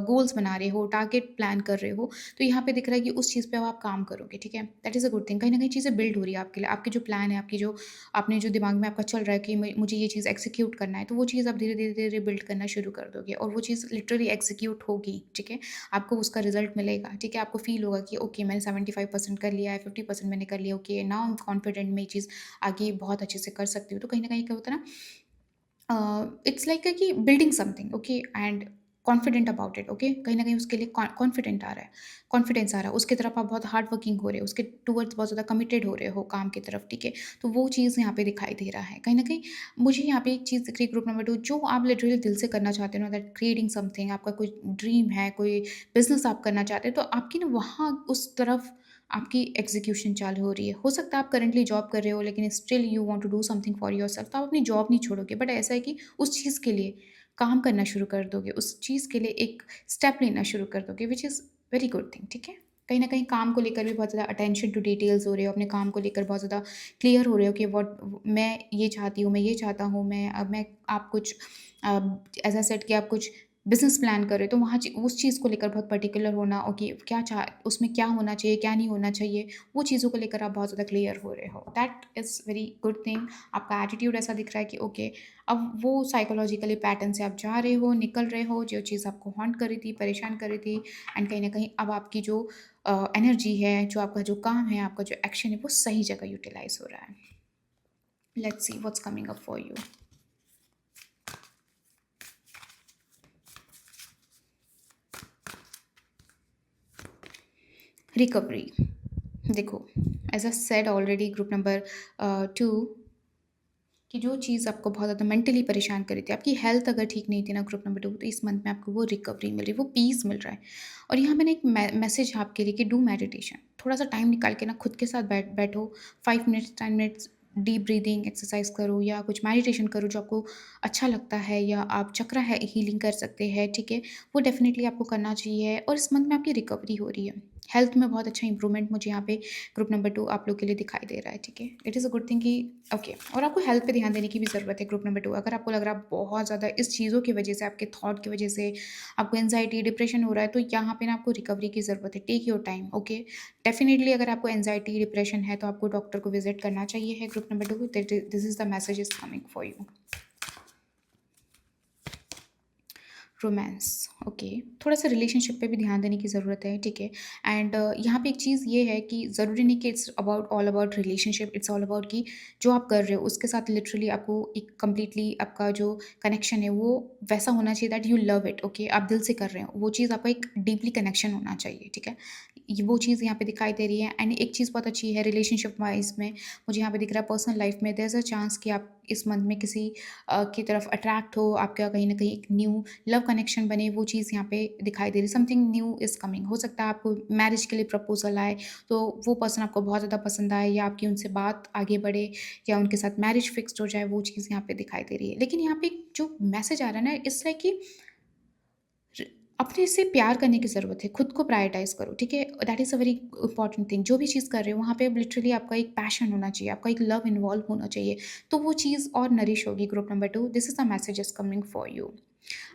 गोल्स बना रहे हो, टारगेट प्लान कर रहे हो, तो यहाँ पे दिख रहा है कि उस चीज़ पे अब आप काम करोगे, ठीक है? That is a good thing. कहीं न कहीं चीज़ें बिल्ड हो रही है आपके लिए, आपके जो प्लान है, आपकी जो आपने जो दिमाग में आपका चल रहा है कि मुझे ये चीज़ एग्ज़ीक्यूट करना है, तो वो चीज़ आप धीरे-धीरे बिल्ड करना शुरू कर दोगे और वो चीज़ लिटरली एग्ज़ीक्यूट होगी, ठीक है? आपको उसका रिज़ल्ट मिलेगा, ठीक है? आपको फ़ील होगा कि ओके मैंने 75% कर लिया है, 50% मैंने कर लिया, okay now I am confident मैं ये चीज़ आगे बहुत अच्छे से कर सकती हूँ। तो कहीं न कहीं क्या होता है ना, इट्स लाइक कि building something okay and confident about it okay, कहीं ना कहीं उसके लिए कॉन्फिडेंट आ रहा है, कॉन्फिडेंस आ रहा है उसकी तरफ, आप बहुत हार्ड वर्किंग हो रहे हो उसके टूवर्ड्स, बहुत ज़्यादा कमिटेड हो रहे हो काम की तरफ, ठीक है? तो वो चीज़ यहाँ पे दिखाई दे रहा है कहीं ना कहीं। मुझे यहाँ पे एक चीज़ दिख रही है ग्रुप नंबर 2, जो आप लिटरली दिल से करना चाहते हो ना, दैट क्रिएटिंग समथिंग, आपका कोई ड्रीम है, कोई बिजनेस आप करना चाहते हो, तो आपकी ना वहाँ उस तरफ आपकी एग्जीक्यूशन चालू हो रही है। हो सकता है आप करंटली जॉब कर रहे हो लेकिन still you want to do something for yourself, तो आप अपनी जॉब नहीं छोड़ोगे, बट ऐसा है कि उस चीज़ के लिए काम करना शुरू कर दोगे, उस चीज़ के लिए एक स्टेप लेना शुरू कर दोगे, which is very good thing, ठीक है? कहीं न कहीं काम को लेकर भी बहुत ज़्यादा अटेंशन टू डिटेल्स हो रहे हो, अपने काम को लेकर बहुत ज़्यादा क्लियर हो रहे हो कि व्हाट मैं ये चाहती हूँ, मैं ये चाहता हूँ, मैं आप कुछ एज़ आई सेड कि आप कुछ बिज़नेस प्लान कर रहे हो, तो वहाँ उस चीज़ को लेकर बहुत पर्टिकुलर होना, ओके क्या चाह उसमें क्या होना चाहिए, क्या नहीं होना चाहिए, वो चीज़ों को लेकर आप बहुत ज़्यादा क्लियर हो रहे हो। That is very good thing. आपका एटीट्यूड ऐसा दिख रहा है कि ओके, अब वो साइकोलॉजिकली पैटर्न से आप जा रहे हो, निकल रहे हो, जो चीज़ आपको हॉन्ट कर रही थी, परेशान कर रही थी, एंड कहीं न कहीं अब आपकी जो एनर्जी है, जो आपका जो काम है, आपका जो एक्शन है, वो सही जगह यूटिलाइज़ हो रहा है। Let's see what's coming up for you. Recovery. देखो, as a said already group number 2, कि जो चीज़ आपको बहुत ज़्यादा मेंटली परेशान कर रही थी, आपकी हेल्थ अगर ठीक नहीं थी ना ग्रुप नंबर 2, तो इस मंथ में आपको वो रिकवरी मिल रही है, वो पीस मिल रहा है। और यहाँ मैंने एक मैसेज आपके लिए कि डू मेडिटेशन, थोड़ा-सा टाइम निकाल के ना खुद के साथ बैठो, 5 minutes, 10 minutes deep breathing exercise करो या कुछ मेडिटेशन करो जो आपको अच्छा लगता है, या आप चक्रा है हीलिंग कर सकते हैं, ठीक है? वो डेफ़िनिटली आपको करना चाहिए और इस मंथ में आपकी रिकवरी हो रही है। हेल्थ में बहुत अच्छा इंप्रूवमेंट मुझे यहाँ पे ग्रुप नंबर 2 आप लोग के लिए दिखाई दे रहा है, ठीक है? It is a good thing कि ओके, और आपको हेल्थ पे ध्यान देने की भी ज़रूरत है ग्रुप नंबर 2। अगर आपको लग रहा है बहुत ज़्यादा इस चीज़ों की वजह से, आपके थॉट की वजह से आपको एंग्ज़ायटी, डिप्रेशन हो रहा है, तो यहाँ पे ना आपको रिकवरी की ज़रूरत है। Take your time, okay? Definitely अगर आपको एंग्ज़ायटी, डिप्रेशन है, तो आपको डॉक्टर को विज़िट करना चाहिए है group number 2। This is the message is coming for you. Romance, okay, थोड़ा-सा रिलेशनशिप पे भी ध्यान देने की ज़रूरत है, ठीक है? एंड यहाँ पे एक चीज़ ये है कि ज़रूरी नहीं कि it's about all about relationship, it's all about कि जो आप कर रहे हो उसके साथ लिटरली आपको एक कंप्लीटली आपका जो कनेक्शन है वो वैसा होना चाहिए that you love it, okay? आप दिल से कर रहे हो, वो चीज़ आपका एक डीपली कनेक्शन होना चाहिए, ठीक है? ये वो चीज़ यहाँ पे दिखाई दे रही है। एंड एक चीज़ बहुत अच्छी है रिलेशनशिप वाइज़ में, मुझे यहाँ पे दिख रहा है पर्सनल लाइफ़ में देयर इज़ अ चांस कि आप इस मंथ में किसी की तरफ अट्रैक्ट हो, आपका कहीं न कहीं एक न्यू लव कनेक्शन बने, वो चीज़ यहाँ पे दिखाई दे रही है। समथिंग न्यू इज़ कमिंग, हो सकता है आपको मैरिज के लिए प्रपोज़ल आए, तो वो पर्सन आपको बहुत ज़्यादा पसंद आए या आपकी उनसे बात आगे बढ़े या उनके साथ मैरिज फिक्स्ड हो जाए, वो चीज़ यहाँ पे दिखाई दे रही है। लेकिन यहाँ पे जो मैसेज आ रहा है ना, इट्स लाइक कि र अपने से प्यार करने की ज़रूरत है, खुद को प्रायोरिटाइज़ करो, ठीक है? That is a very important thing. जो भी चीज़ कर रहे हो वहाँ पे अब लिटरली आपका एक पैशन होना चाहिए, आपका एक लव इन्वॉल्व होना चाहिए, तो वो चीज़ और नरिश होगी group number 2। This is the message is coming for you.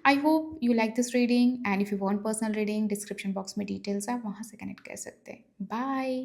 I hope you like this reading, and if you want personal reading, description box में डिटेल्स है, आप वहाँ से कनेक्ट कर सकते हैं। बाय।